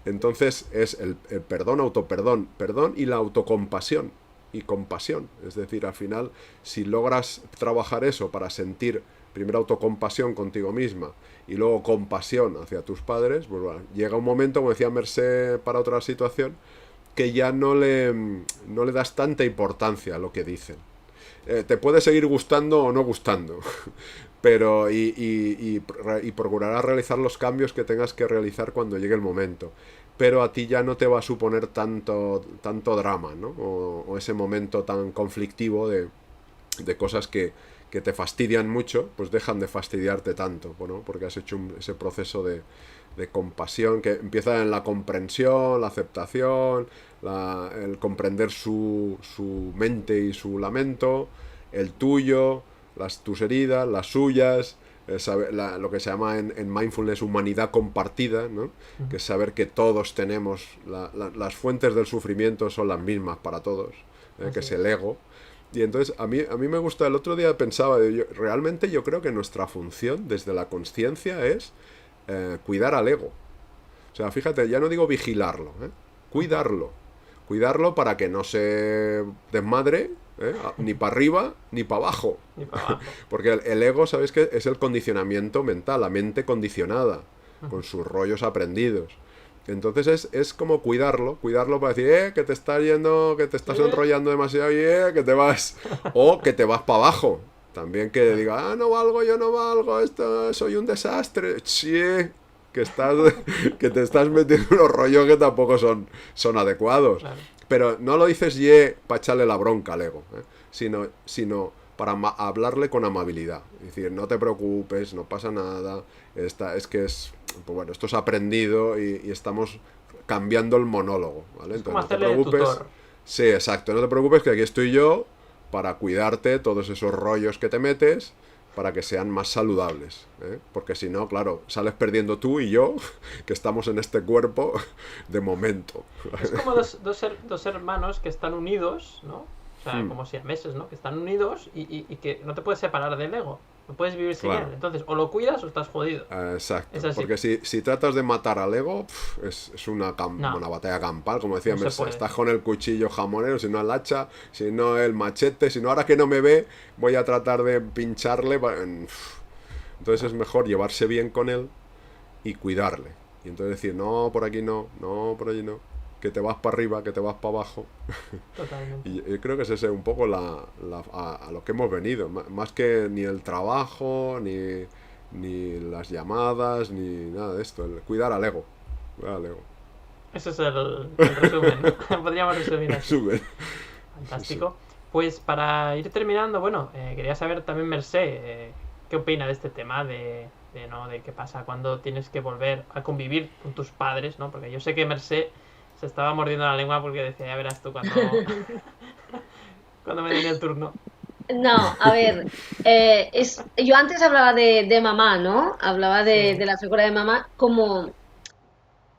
Entonces es el perdón, autoperdón, perdón y la autocompasión. Y compasión, es decir, al final, si logras trabajar eso para sentir primero autocompasión contigo misma y luego compasión hacia tus padres, pues bueno, llega un momento, como decía Mercé para otra situación, que ya no le das tanta importancia a lo que dicen. Te puede seguir gustando o no gustando, pero y procurarás realizar los cambios que tengas que realizar cuando llegue el momento. pero a ti ya no te va a suponer tanto drama, ¿no? O ese momento tan conflictivo de cosas que te fastidian mucho, pues dejan de fastidiarte tanto, bueno, porque has hecho ese proceso de compasión que empieza en la comprensión, la aceptación, el comprender su mente y su lamento, el tuyo, tus heridas, las suyas, lo que se llama en mindfulness humanidad compartida, ¿no? Que es saber que todos tenemos, las fuentes del sufrimiento son las mismas para todos, que es el ego. Y entonces a mí me gusta, el otro día pensaba, realmente yo creo que nuestra función desde la consciencia es cuidar al ego. O sea, fíjate, ya no digo vigilarlo, cuidarlo para que no se desmadre, ni para arriba ni para abajo. Porque el ego, ¿sabes qué? Es el condicionamiento mental, la mente condicionada, con sus rollos aprendidos. Entonces es como cuidarlo para decir, que te estás yendo, que te estás enrollando demasiado, que te vas, o que te vas para abajo. También que diga, no valgo, yo no valgo, soy un desastre. Sí, que te estás metiendo unos rollos que tampoco son adecuados. Claro. Pero no lo dices para echarle la bronca al ego, sino para hablarle con amabilidad. Es decir, no te preocupes, no pasa nada, pues bueno, esto es aprendido y estamos cambiando el monólogo, ¿vale? Es Entonces, como no te preocupes. Tutor. Sí, exacto, no te preocupes que aquí estoy yo para cuidarte todos esos rollos que te metes para que sean más saludables, porque si no, claro, sales perdiendo tú y yo, que estamos en este cuerpo de momento. Es como dos hermanos que están unidos, ¿no? O sea, como siameses, ¿no? Que están unidos y que no te puedes separar del ego. No puedes vivir sin él. Entonces, o lo cuidas o estás jodido. Exacto. Porque si tratas de matar al ego, es una batalla campal. Como decía, estás con el cuchillo jamonero, si no el hacha, si no el machete, si no ahora que no me ve, voy a tratar de pincharle. Entonces es mejor llevarse bien con él y cuidarle. Y entonces decir, no, por aquí no, por allí no. Que te vas para arriba, que te vas para abajo. Totalmente. Y creo que es ese un poco a lo que hemos venido. Más que ni el trabajo, ni las llamadas, ni nada de esto. Cuidar al ego. Ese es el resumen. Podríamos resumir así. Fantástico. Sí. Pues para ir terminando, bueno, quería saber también, Mercè, ¿qué opina de este tema de qué pasa cuando tienes que volver a convivir con tus padres, ¿no? Porque yo sé que Mercè se estaba mordiendo la lengua porque decía, ya verás tú cuando me den el turno. No, a ver, yo antes hablaba de mamá, ¿no? Hablaba de la figura de mamá como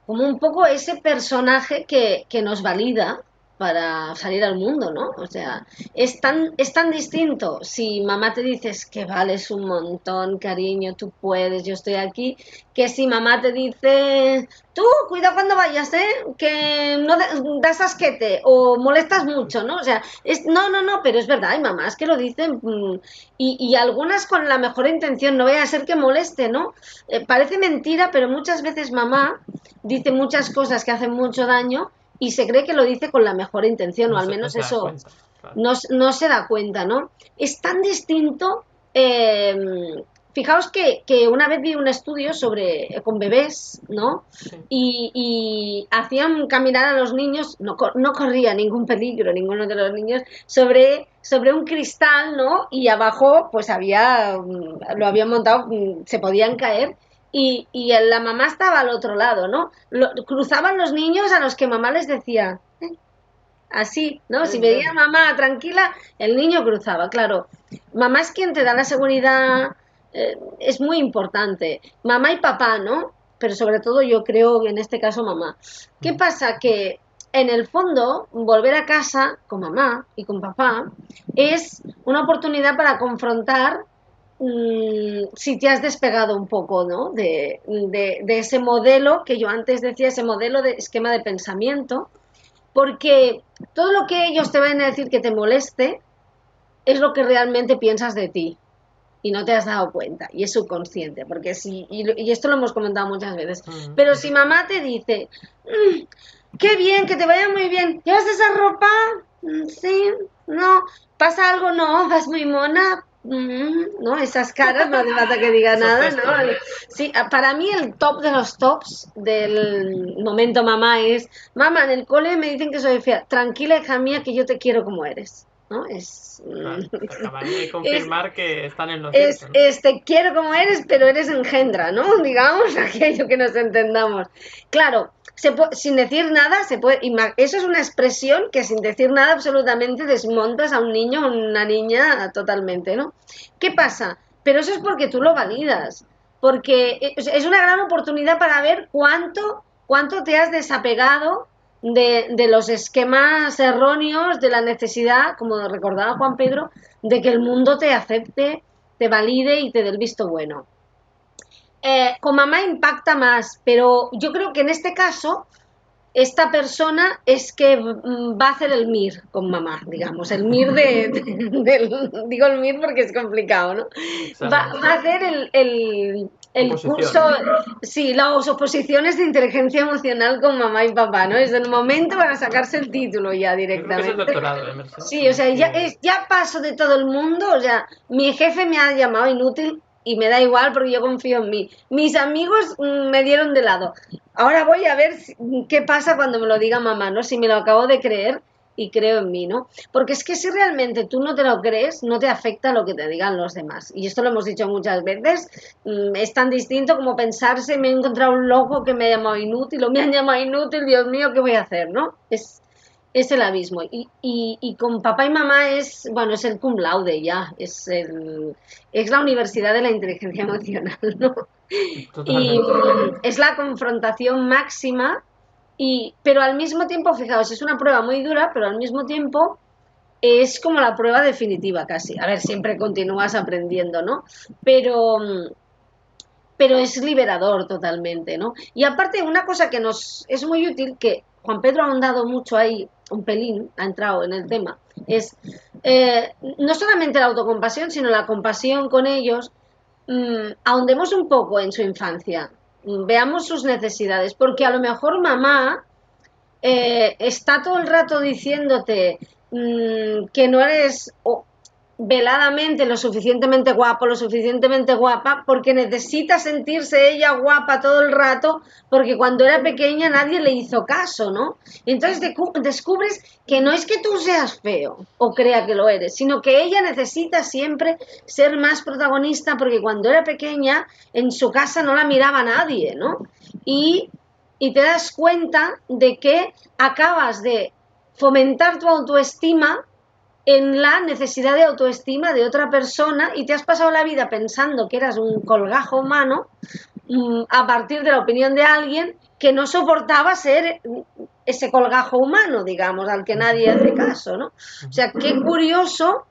un poco ese personaje que nos valida para salir al mundo, ¿no? O sea, es tan distinto si mamá te dices que vales un montón, cariño, tú puedes, yo estoy aquí, que si mamá te dice, tú, cuida cuando vayas, que no das asquete o molestas mucho, ¿no? O sea, no, pero es verdad, hay mamás que lo dicen y algunas con la mejor intención, no vaya a ser que moleste, ¿no? Parece mentira, pero muchas veces mamá dice muchas cosas que hacen mucho daño y se cree que lo dice con la mejor intención, o al menos eso cuenta, claro. no se da cuenta, ¿no? Es tan distinto. Fijaos que una vez vi un estudio con bebés, ¿no? Sí. Y hacían caminar a los niños, no corría ningún peligro ninguno de los niños, sobre un cristal, ¿no? Y abajo pues lo habían montado, se podían caer. Y la mamá estaba al otro lado, ¿no? Cruzaban los niños a los que mamá les decía, así, ¿no? Si veía a mamá tranquila, el niño cruzaba, claro. Mamá es quien te da la seguridad, es muy importante. Mamá y papá, ¿no? Pero sobre todo yo creo que en este caso mamá. ¿Qué pasa? Que en el fondo, volver a casa con mamá y con papá es una oportunidad para confrontar si te has despegado un poco, ¿no? De ese modelo que yo antes decía, ese modelo de esquema de pensamiento, porque todo lo que ellos te van a decir que te moleste es lo que realmente piensas de ti y no te has dado cuenta y es subconsciente, porque y esto lo hemos comentado muchas veces, pero si mamá te dice, qué bien, que te vaya muy bien, ¿llevas esa ropa? Sí, no, ¿pasa algo? No, vas muy mona, ¿no? Esas caras, no hace falta que diga Esos nada, gestos, ¿no? ¿no? Sí, para mí el top de los tops del momento mamá es, mamá, en el cole me dicen que soy fea, tranquila hija mía que yo te quiero como eres, ¿no? Claro, te acaban de Es, confirmar que están en lo cierto, ¿no? te quiero como eres, pero eres engendra, ¿no? Digamos, aquello que nos entendamos. Claro, sin decir nada, se puede, eso es una expresión que sin decir nada absolutamente desmontas a un niño o una niña totalmente, ¿no? ¿Qué pasa? Pero eso es porque tú lo validas, porque es una gran oportunidad para ver cuánto te has desapegado de los esquemas erróneos, de la necesidad, como recordaba Juan Pedro, de que el mundo te acepte, te valide y te dé el visto bueno. Con mamá impacta más, pero yo creo que en este caso esta persona es que va a hacer el MIR con mamá, digamos, el MIR digo el MIR porque es complicado, ¿no? Examen, Va sí. a hacer el Oposición, curso, ¿no? sí, las oposiciones de inteligencia emocional con mamá y papá, ¿no? Es el momento para sacarse el título ya Yo creo que es el directamente. doctorado, Merced, Sí, o más sea, que... ya paso de todo el mundo, o sea, mi jefe me ha llamado inútil y me da igual porque yo confío en mí. Mis amigos me dieron de lado. Ahora voy a ver qué pasa cuando me lo diga mamá, ¿no? Si me lo acabo de creer y creo en mí, ¿no? Porque es que si realmente tú no te lo crees, no te afecta lo que te digan los demás. Y esto lo hemos dicho muchas veces, es tan distinto como pensarse, me he encontrado un loco que me ha llamado inútil o me han llamado inútil, Dios mío, ¿qué voy a hacer, no? Es el abismo. Y con papá y mamá bueno, es el cum laude ya, es la universidad de la inteligencia emocional, ¿no? Y Totalmente. es la confrontación máxima, pero al mismo tiempo, fijaos, es una prueba muy dura, pero al mismo tiempo es como la prueba definitiva casi. A ver, siempre continúas aprendiendo, ¿no? Pero, pero es liberador totalmente, ¿no? Y aparte, una cosa que nos es muy útil, que Juan Pedro ha ahondado mucho ahí, un pelín, ha entrado en el tema, es no solamente la autocompasión, sino la compasión con ellos. Ahondemos un poco en su infancia, veamos sus necesidades, porque a lo mejor mamá está todo el rato diciéndote que no eres veladamente lo suficientemente guapo, lo suficientemente guapa, porque necesita sentirse ella guapa todo el rato, porque cuando era pequeña nadie le hizo caso, ¿no? Entonces descubres que no es que tú seas feo o crea que lo eres, sino que ella necesita siempre ser más protagonista, porque cuando era pequeña en su casa no la miraba nadie, ¿no? Y te das cuenta de que acabas de fomentar tu autoestima en la necesidad de autoestima de otra persona y te has pasado la vida pensando que eras un colgajo humano a partir de la opinión de alguien que no soportaba ser ese colgajo humano, digamos, al que nadie hace caso, ¿no? O sea, qué curioso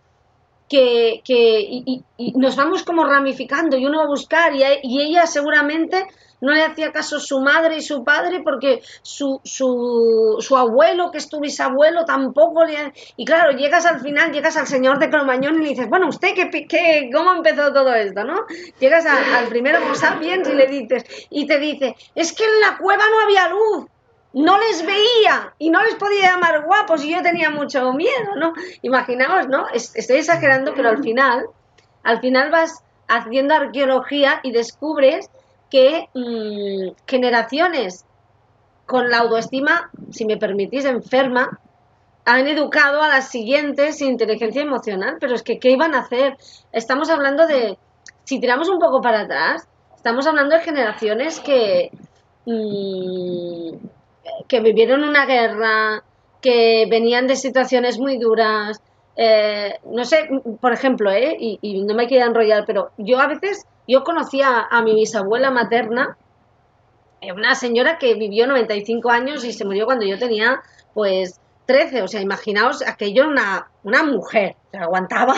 y nos vamos como ramificando y uno va a buscar y ella seguramente no le hacía caso a su madre y su padre porque su abuelo, que es tu bisabuelo, tampoco le... Y claro, llegas al final, llegas al señor de Cromañón y le dices, bueno, ¿usted cómo empezó todo esto, no? Llegas al primero Homo sapiens y le dices, y te dice, es que en la cueva no había luz, no les veía y no les podía llamar guapos y yo tenía mucho miedo, ¿no? Imaginaos, ¿no? Estoy exagerando, pero al final vas haciendo arqueología y descubres que generaciones con la autoestima, si me permitís, enferma, han educado a las siguientes sin inteligencia emocional, pero es que ¿qué iban a hacer? Estamos hablando si tiramos un poco para atrás, estamos hablando de generaciones que vivieron una guerra, que venían de situaciones muy duras, no sé, por ejemplo, y no me quiero enrollar, pero yo conocía a mi bisabuela materna, una señora que vivió 95 años y se murió cuando yo tenía, pues, 13, o sea, imaginaos, aquello una mujer, o sea, aguantaba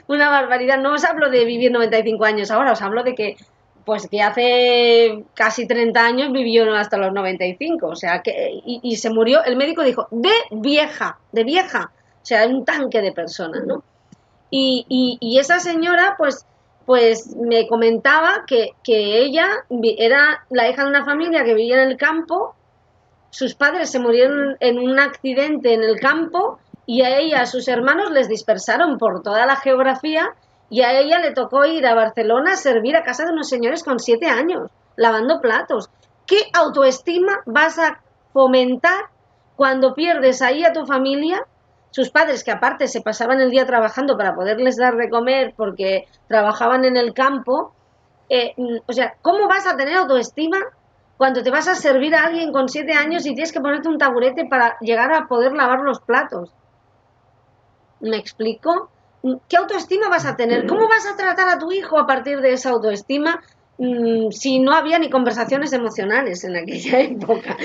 una barbaridad. No os hablo de vivir 95 años ahora, os hablo de que, pues, que hace casi 30 años vivió hasta los 95, o sea, y se murió, el médico dijo, de vieja, o sea, un tanque de personas, ¿no? Y esa señora, pues me comentaba que ella era la hija de una familia que vivía en el campo, sus padres se murieron en un accidente en el campo y a ella, a sus hermanos, les dispersaron por toda la geografía Y a ella le tocó ir a Barcelona a servir a casa de unos señores con 7 años, lavando platos. ¿Qué autoestima vas a fomentar cuando pierdes ahí a tu familia? Sus padres, que aparte se pasaban el día trabajando para poderles dar de comer porque trabajaban en el campo. O sea, ¿cómo vas a tener autoestima cuando te vas a servir a alguien con 7 años y tienes que ponerte un taburete para llegar a poder lavar los platos? ¿Me explico? ¿Qué autoestima vas a tener? ¿Cómo vas a tratar a tu hijo a partir de esa autoestima si no había ni conversaciones emocionales en aquella época?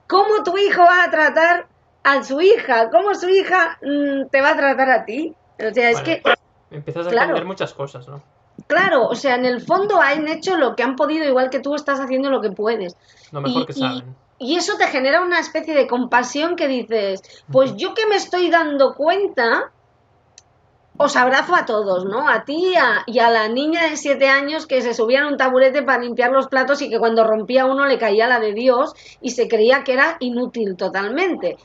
¿Cómo tu hijo va a tratar a su hija? ¿Cómo su hija te va a tratar a ti? O sea, es que... Empiezas a entender muchas cosas, ¿no? Claro, o sea, en el fondo han hecho lo que han podido, igual que tú estás haciendo lo que puedes. Lo mejor que saben. Y eso te genera una especie de compasión que dices, pues yo que me estoy dando cuenta, os abrazo a todos, ¿no? A ti y a la niña de 7 años que se subía en un taburete para limpiar los platos y que cuando rompía uno le caía la de Dios y se creía que era inútil totalmente.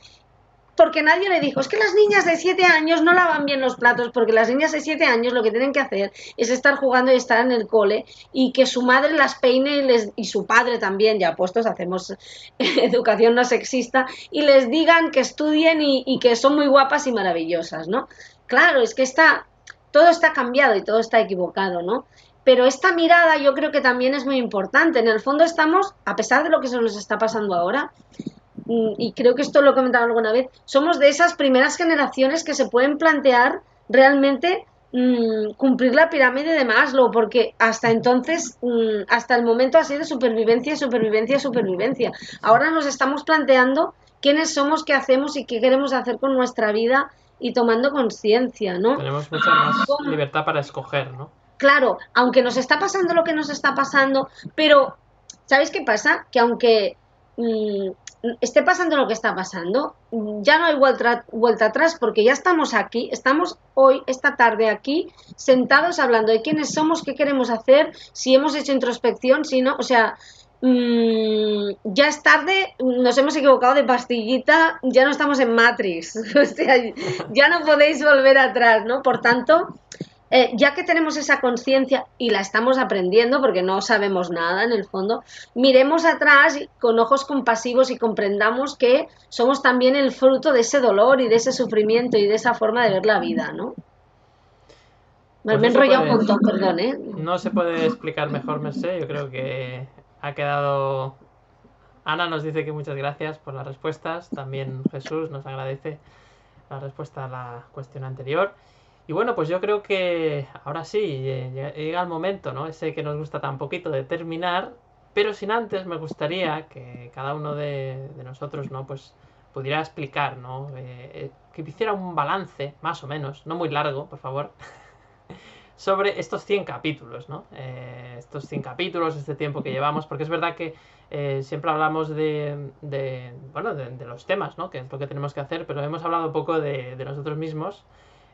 Porque nadie le dijo, es que las niñas de 7 años no lavan bien los platos, porque las niñas de 7 años lo que tienen que hacer es estar jugando y estar en el cole y que su madre las peine y su padre también, ya puestos, hacemos educación no sexista, y les digan que estudien y que son muy guapas y maravillosas, ¿no? Claro, es que todo está cambiado y todo está equivocado, ¿no? Pero esta mirada yo creo que también es muy importante. En el fondo estamos, a pesar de lo que se nos está pasando ahora, y creo que esto lo he comentado alguna vez, somos de esas primeras generaciones que se pueden plantear realmente cumplir la pirámide de Maslow, porque hasta entonces, hasta el momento ha sido supervivencia, supervivencia, supervivencia. Ahora nos estamos planteando quiénes somos, qué hacemos y qué queremos hacer con nuestra vida y tomando conciencia, ¿no? Tenemos mucha más libertad para escoger, ¿no? Claro, aunque nos está pasando lo que nos está pasando, pero ¿sabéis qué pasa? Que aunque esté pasando lo que está pasando, ya no hay vuelta atrás, porque ya estamos aquí, estamos hoy, esta tarde aquí, sentados hablando de quiénes somos, qué queremos hacer, si hemos hecho introspección, si no, o sea, ya es tarde, nos hemos equivocado de pastillita, ya no estamos en Matrix, o sea, ya no podéis volver atrás, ¿no? Por tanto, ya que tenemos esa conciencia y la estamos aprendiendo porque no sabemos nada en el fondo, miremos atrás con ojos compasivos y comprendamos que somos también el fruto de ese dolor y de ese sufrimiento y de esa forma de ver la vida, ¿no? Pues me he enrollado un montón, perdón, ¿eh? No se puede explicar mejor, Mercé. Yo creo que ha quedado... Ana nos dice que muchas gracias por las respuestas. También Jesús nos agradece la respuesta a la cuestión anterior. Y bueno, pues yo creo que ahora sí, llega el momento, ¿no? Ese que nos gusta tan poquito de terminar, pero sin antes me gustaría que cada uno de nosotros, ¿no? Pues pudiera explicar, ¿no? Que hiciera un balance, más o menos, no muy largo, por favor, sobre estos 100 capítulos, ¿no? Estos 100 capítulos, este tiempo que llevamos, porque es verdad que siempre hablamos de los temas, ¿no? Que es lo que tenemos que hacer, pero hemos hablado poco de nosotros mismos,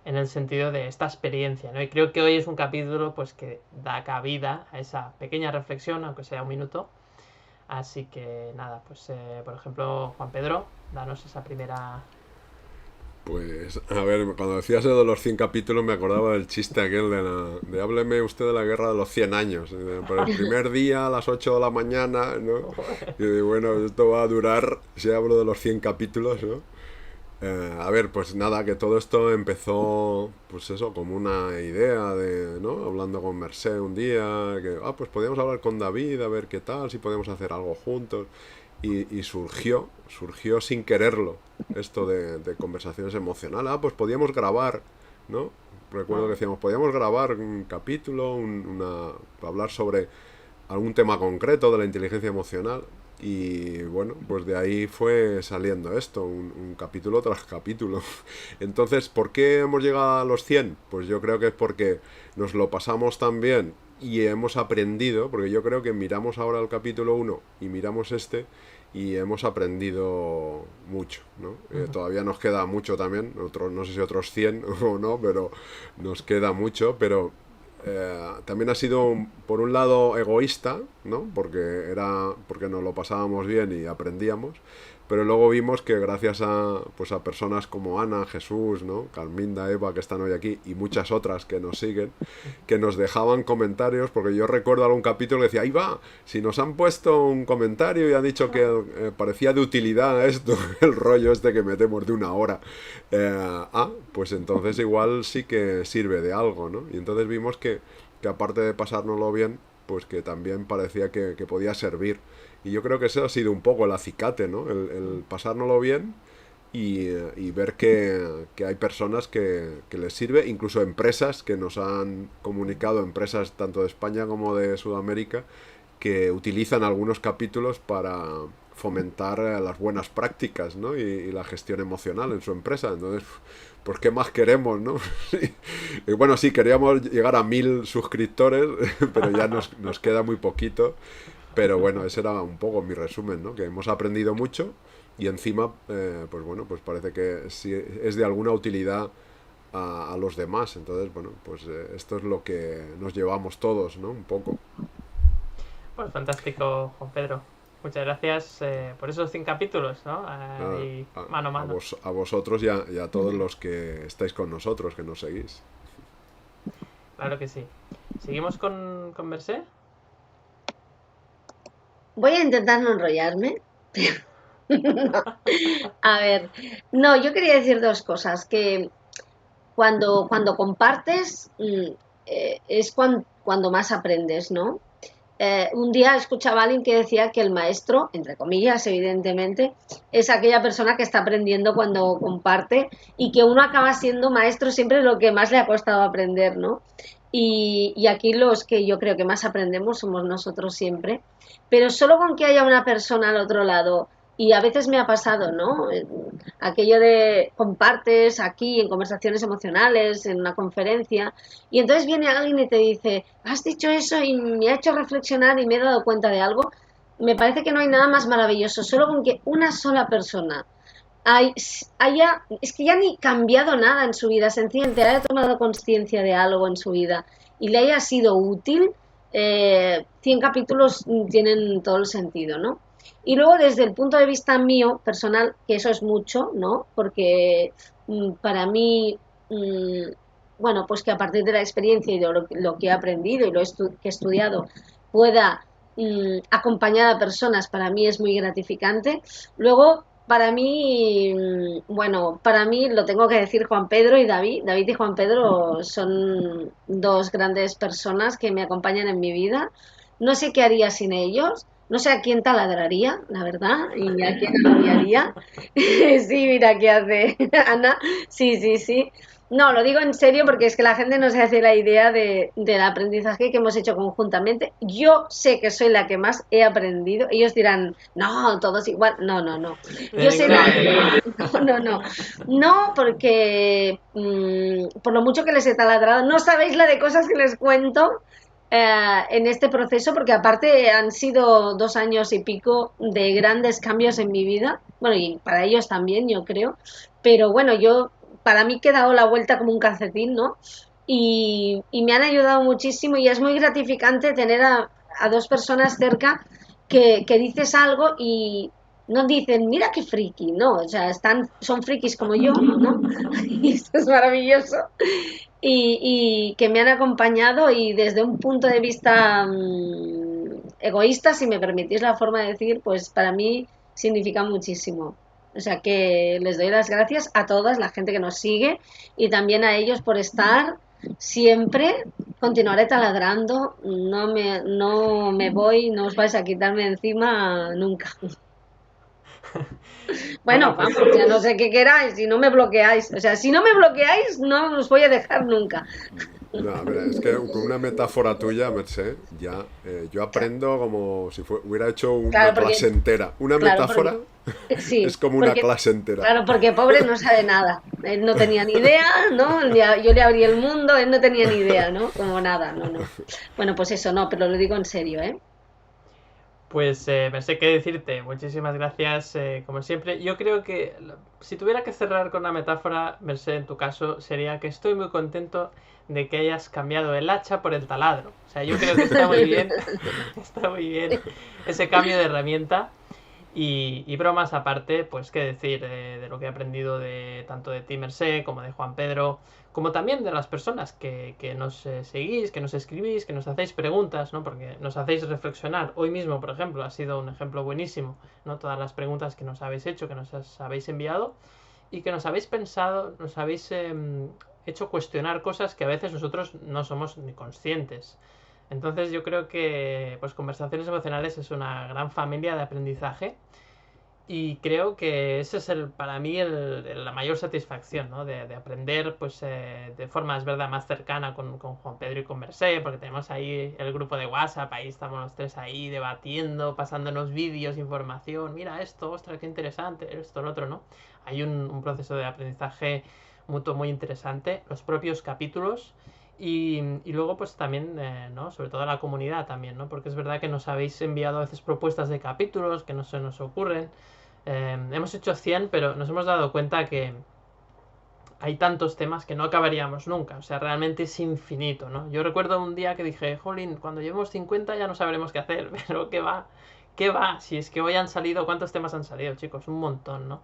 en el sentido de esta experiencia, ¿no? Y creo que hoy es un capítulo pues que da cabida a esa pequeña reflexión, aunque sea un minuto. Así que nada, pues por ejemplo, Juan Pedro, danos esa primera... Pues, a ver, cuando decías eso de los 100 capítulos me acordaba del chiste aquel de hábleme usted de la guerra de los 100 años. Por el primer día a las 8 de la mañana, ¿no? Y bueno, esto va a durar, si hablo de los 100 capítulos, ¿no? A ver, pues nada, que todo esto empezó, pues eso, como una idea de, ¿no? Hablando con Mercé un día, que, pues podíamos hablar con David, a ver qué tal, si podemos hacer algo juntos. Y surgió sin quererlo esto de conversaciones emocionales. Pues podíamos grabar, ¿no? Recuerdo que decíamos, podíamos grabar un capítulo, hablar sobre algún tema concreto de la inteligencia emocional. Y bueno, pues de ahí fue saliendo esto, un capítulo tras capítulo. Entonces, ¿por qué hemos llegado a los 100? Pues yo creo que es porque nos lo pasamos tan bien y hemos aprendido, porque yo creo que miramos ahora el capítulo 1 y miramos este y hemos aprendido mucho, ¿no? Todavía nos queda mucho también, no sé si otros 100 o no, pero nos queda mucho, pero también ha sido por un lado egoísta, ¿no? Porque nos lo pasábamos bien y aprendíamos. Pero luego vimos que gracias a personas como Ana, Jesús, ¿no? Carminda, Eva, que están hoy aquí, y muchas otras que nos siguen, que nos dejaban comentarios, porque yo recuerdo algún capítulo que decía, ahí va, si nos han puesto un comentario y han dicho que parecía de utilidad esto, el rollo este que metemos de 1 hora, pues entonces igual sí que sirve de algo, ¿no? Y entonces vimos que aparte de pasárnoslo bien, pues que también parecía que podía servir. Y yo creo que ese ha sido un poco el acicate, ¿no? El pasárnoslo bien y ver que hay personas que les sirve, incluso empresas que nos han comunicado, empresas tanto de España como de Sudamérica, que utilizan algunos capítulos para fomentar las buenas prácticas, ¿no? Y la gestión emocional en su empresa. Entonces, pues qué más queremos, ¿no? Y bueno, sí, queríamos llegar a 1000 suscriptores, pero ya nos queda muy poquito. Pero bueno, ese era un poco mi resumen, ¿no? Que hemos aprendido mucho y encima, pues bueno, pues parece que sí es de alguna utilidad a los demás. Entonces, bueno, pues esto es lo que nos llevamos todos, ¿no? Un poco. Pues fantástico, Juan Pedro. Muchas gracias por esos 100 capítulos, ¿no? Mano a mano. A vosotros y a todos los que estáis con nosotros, que nos seguís. Claro que sí. ¿Seguimos con Mercé? Voy a intentar no enrollarme. No. A ver, no, yo quería decir 2 cosas. Que cuando compartes es cuando más aprendes, ¿no? Un día escuchaba a alguien que decía que el maestro, entre comillas, evidentemente, es aquella persona que está aprendiendo cuando comparte y que uno acaba siendo maestro siempre lo que más le ha costado aprender, ¿no? Y aquí los que yo creo que más aprendemos somos nosotros siempre, pero solo con que haya una persona al otro lado, y a veces me ha pasado, ¿no? Aquello de compartes aquí en conversaciones emocionales, en una conferencia, y entonces viene alguien y te dice, has dicho eso y me ha hecho reflexionar y me he dado cuenta de algo. Me parece que no hay nada más maravilloso, solo con que una sola persona es que ya ni cambiado nada en su vida, sencillamente haya tomado conciencia de algo en su vida y le haya sido útil, 100 capítulos tienen todo el sentido, ¿no? Y luego desde el punto de vista mío, personal, que eso es mucho, ¿no? Porque para mí, bueno, pues que a partir de la experiencia y de lo que he aprendido y que he estudiado pueda acompañar a personas, para mí es muy gratificante. Luego, para mí, bueno, para mí lo tengo que decir Juan Pedro y David. David y Juan Pedro son 2 grandes personas que me acompañan en mi vida. No sé qué haría sin ellos. No sé a quién taladraría, la verdad, y a quién apoyaría. Sí, mira qué hace Ana. Sí, sí, sí. No, lo digo en serio porque es que la gente no se hace la idea del aprendizaje que hemos hecho conjuntamente. Yo sé que soy la que más he aprendido. Ellos dirán, no, todos igual. No, no, no. Yo sé la que... No, no, no. No, porque por lo mucho que les he taladrado, no sabéis la de cosas que les cuento en este proceso, porque aparte han sido 2 años y pico de grandes cambios en mi vida. Bueno, y para ellos también, yo creo. Pero bueno, para mí que he dado la vuelta como un calcetín, ¿no? Y me han ayudado muchísimo y es muy gratificante tener a 2 personas cerca que dices algo y no dicen, mira qué friki, no, o sea, son frikis como yo, ¿no? Y esto es maravilloso. Y que me han acompañado y desde un punto de vista egoísta, si me permitís la forma de decir, pues para mí significa muchísimo. O sea que les doy las gracias a todas, la gente que nos sigue y también a ellos por estar siempre. Continuaré taladrando, no me voy, no os vais a quitarme de encima nunca. Bueno, Pues, vamos, ya no sé qué queráis, si no me bloqueáis. O sea, si no me bloqueáis, no os voy a dejar nunca. No, mira, es que con una metáfora tuya, Mercé, ya yo aprendo como si hubiera hecho una Claro, clase entera. Una claro, metáfora sí, es como una porque, clase entera. claro, porque pobre no sabe nada. Él no tenía ni idea, ¿no? Yo le abrí el mundo, él no tenía ni idea, ¿no? Como nada, no, no. Bueno, pues eso, no, pero lo digo en serio, ¿eh? Pues me sé qué decirte. Muchísimas gracias, como siempre. Yo creo que si tuviera que cerrar con una metáfora, Merced, en tu caso, sería que estoy muy contento de que hayas cambiado el hacha por el taladro. O sea, yo creo que está muy bien, está muy bien ese cambio de herramienta. Y bromas aparte, pues qué decir de lo que he aprendido de tanto de ti, Merced, como de Juan Pedro, como también de las personas que nos seguís, que nos escribís, que nos hacéis preguntas, ¿no? Porque nos hacéis reflexionar. Hoy mismo, por ejemplo, ha sido un ejemplo buenísimo, ¿no? Todas las preguntas que nos habéis hecho, que nos habéis enviado y que nos habéis pensado, nos habéis hecho cuestionar cosas que a veces nosotros no somos ni conscientes. Entonces yo creo que pues Conversaciones Emocionales es una gran familia de aprendizaje y creo que ese es para mí la mayor satisfacción, ¿no? De aprender pues de forma, es verdad, más cercana con Juan Pedro y con Mercé, porque tenemos ahí el grupo de WhatsApp, ahí estamos los tres ahí debatiendo, pasándonos vídeos, información, mira esto, ostras, qué interesante, esto, lo otro, ¿no? Hay un proceso de aprendizaje mutuo muy interesante, los propios capítulos y luego pues también, ¿no? Sobre todo la comunidad también, ¿no? Porque es verdad que nos habéis enviado a veces propuestas de capítulos que no se nos ocurren. Hemos hecho 100, pero nos hemos dado cuenta que hay tantos temas que no acabaríamos nunca. O sea, realmente es infinito, ¿no? Yo recuerdo un día que dije, jolín, cuando llevemos 50 ya no sabremos qué hacer. Pero ¿qué va? ¿Qué va? Si es que hoy han salido, ¿cuántos temas han salido, chicos? Un montón, ¿no?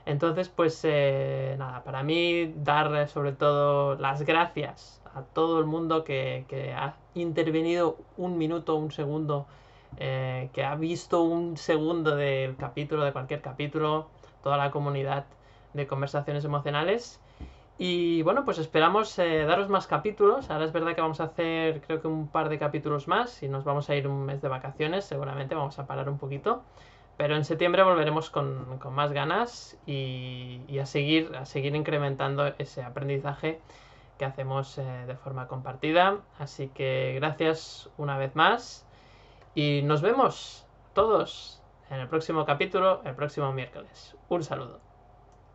Entonces, pues nada, para mí dar sobre todo las gracias a todo el mundo que ha intervenido un minuto, un segundo, que ha visto un segundo del capítulo, de cualquier capítulo, toda la comunidad de Conversaciones Emocionales. Y bueno, pues esperamos daros más capítulos. Ahora es verdad que vamos a hacer creo que un par de capítulos más y nos vamos a ir un mes de vacaciones, seguramente vamos a parar un poquito. Pero en septiembre volveremos con más ganas y a seguir incrementando ese aprendizaje que hacemos de forma compartida. Así que gracias una vez más y nos vemos todos en el próximo capítulo, el próximo miércoles. Un saludo.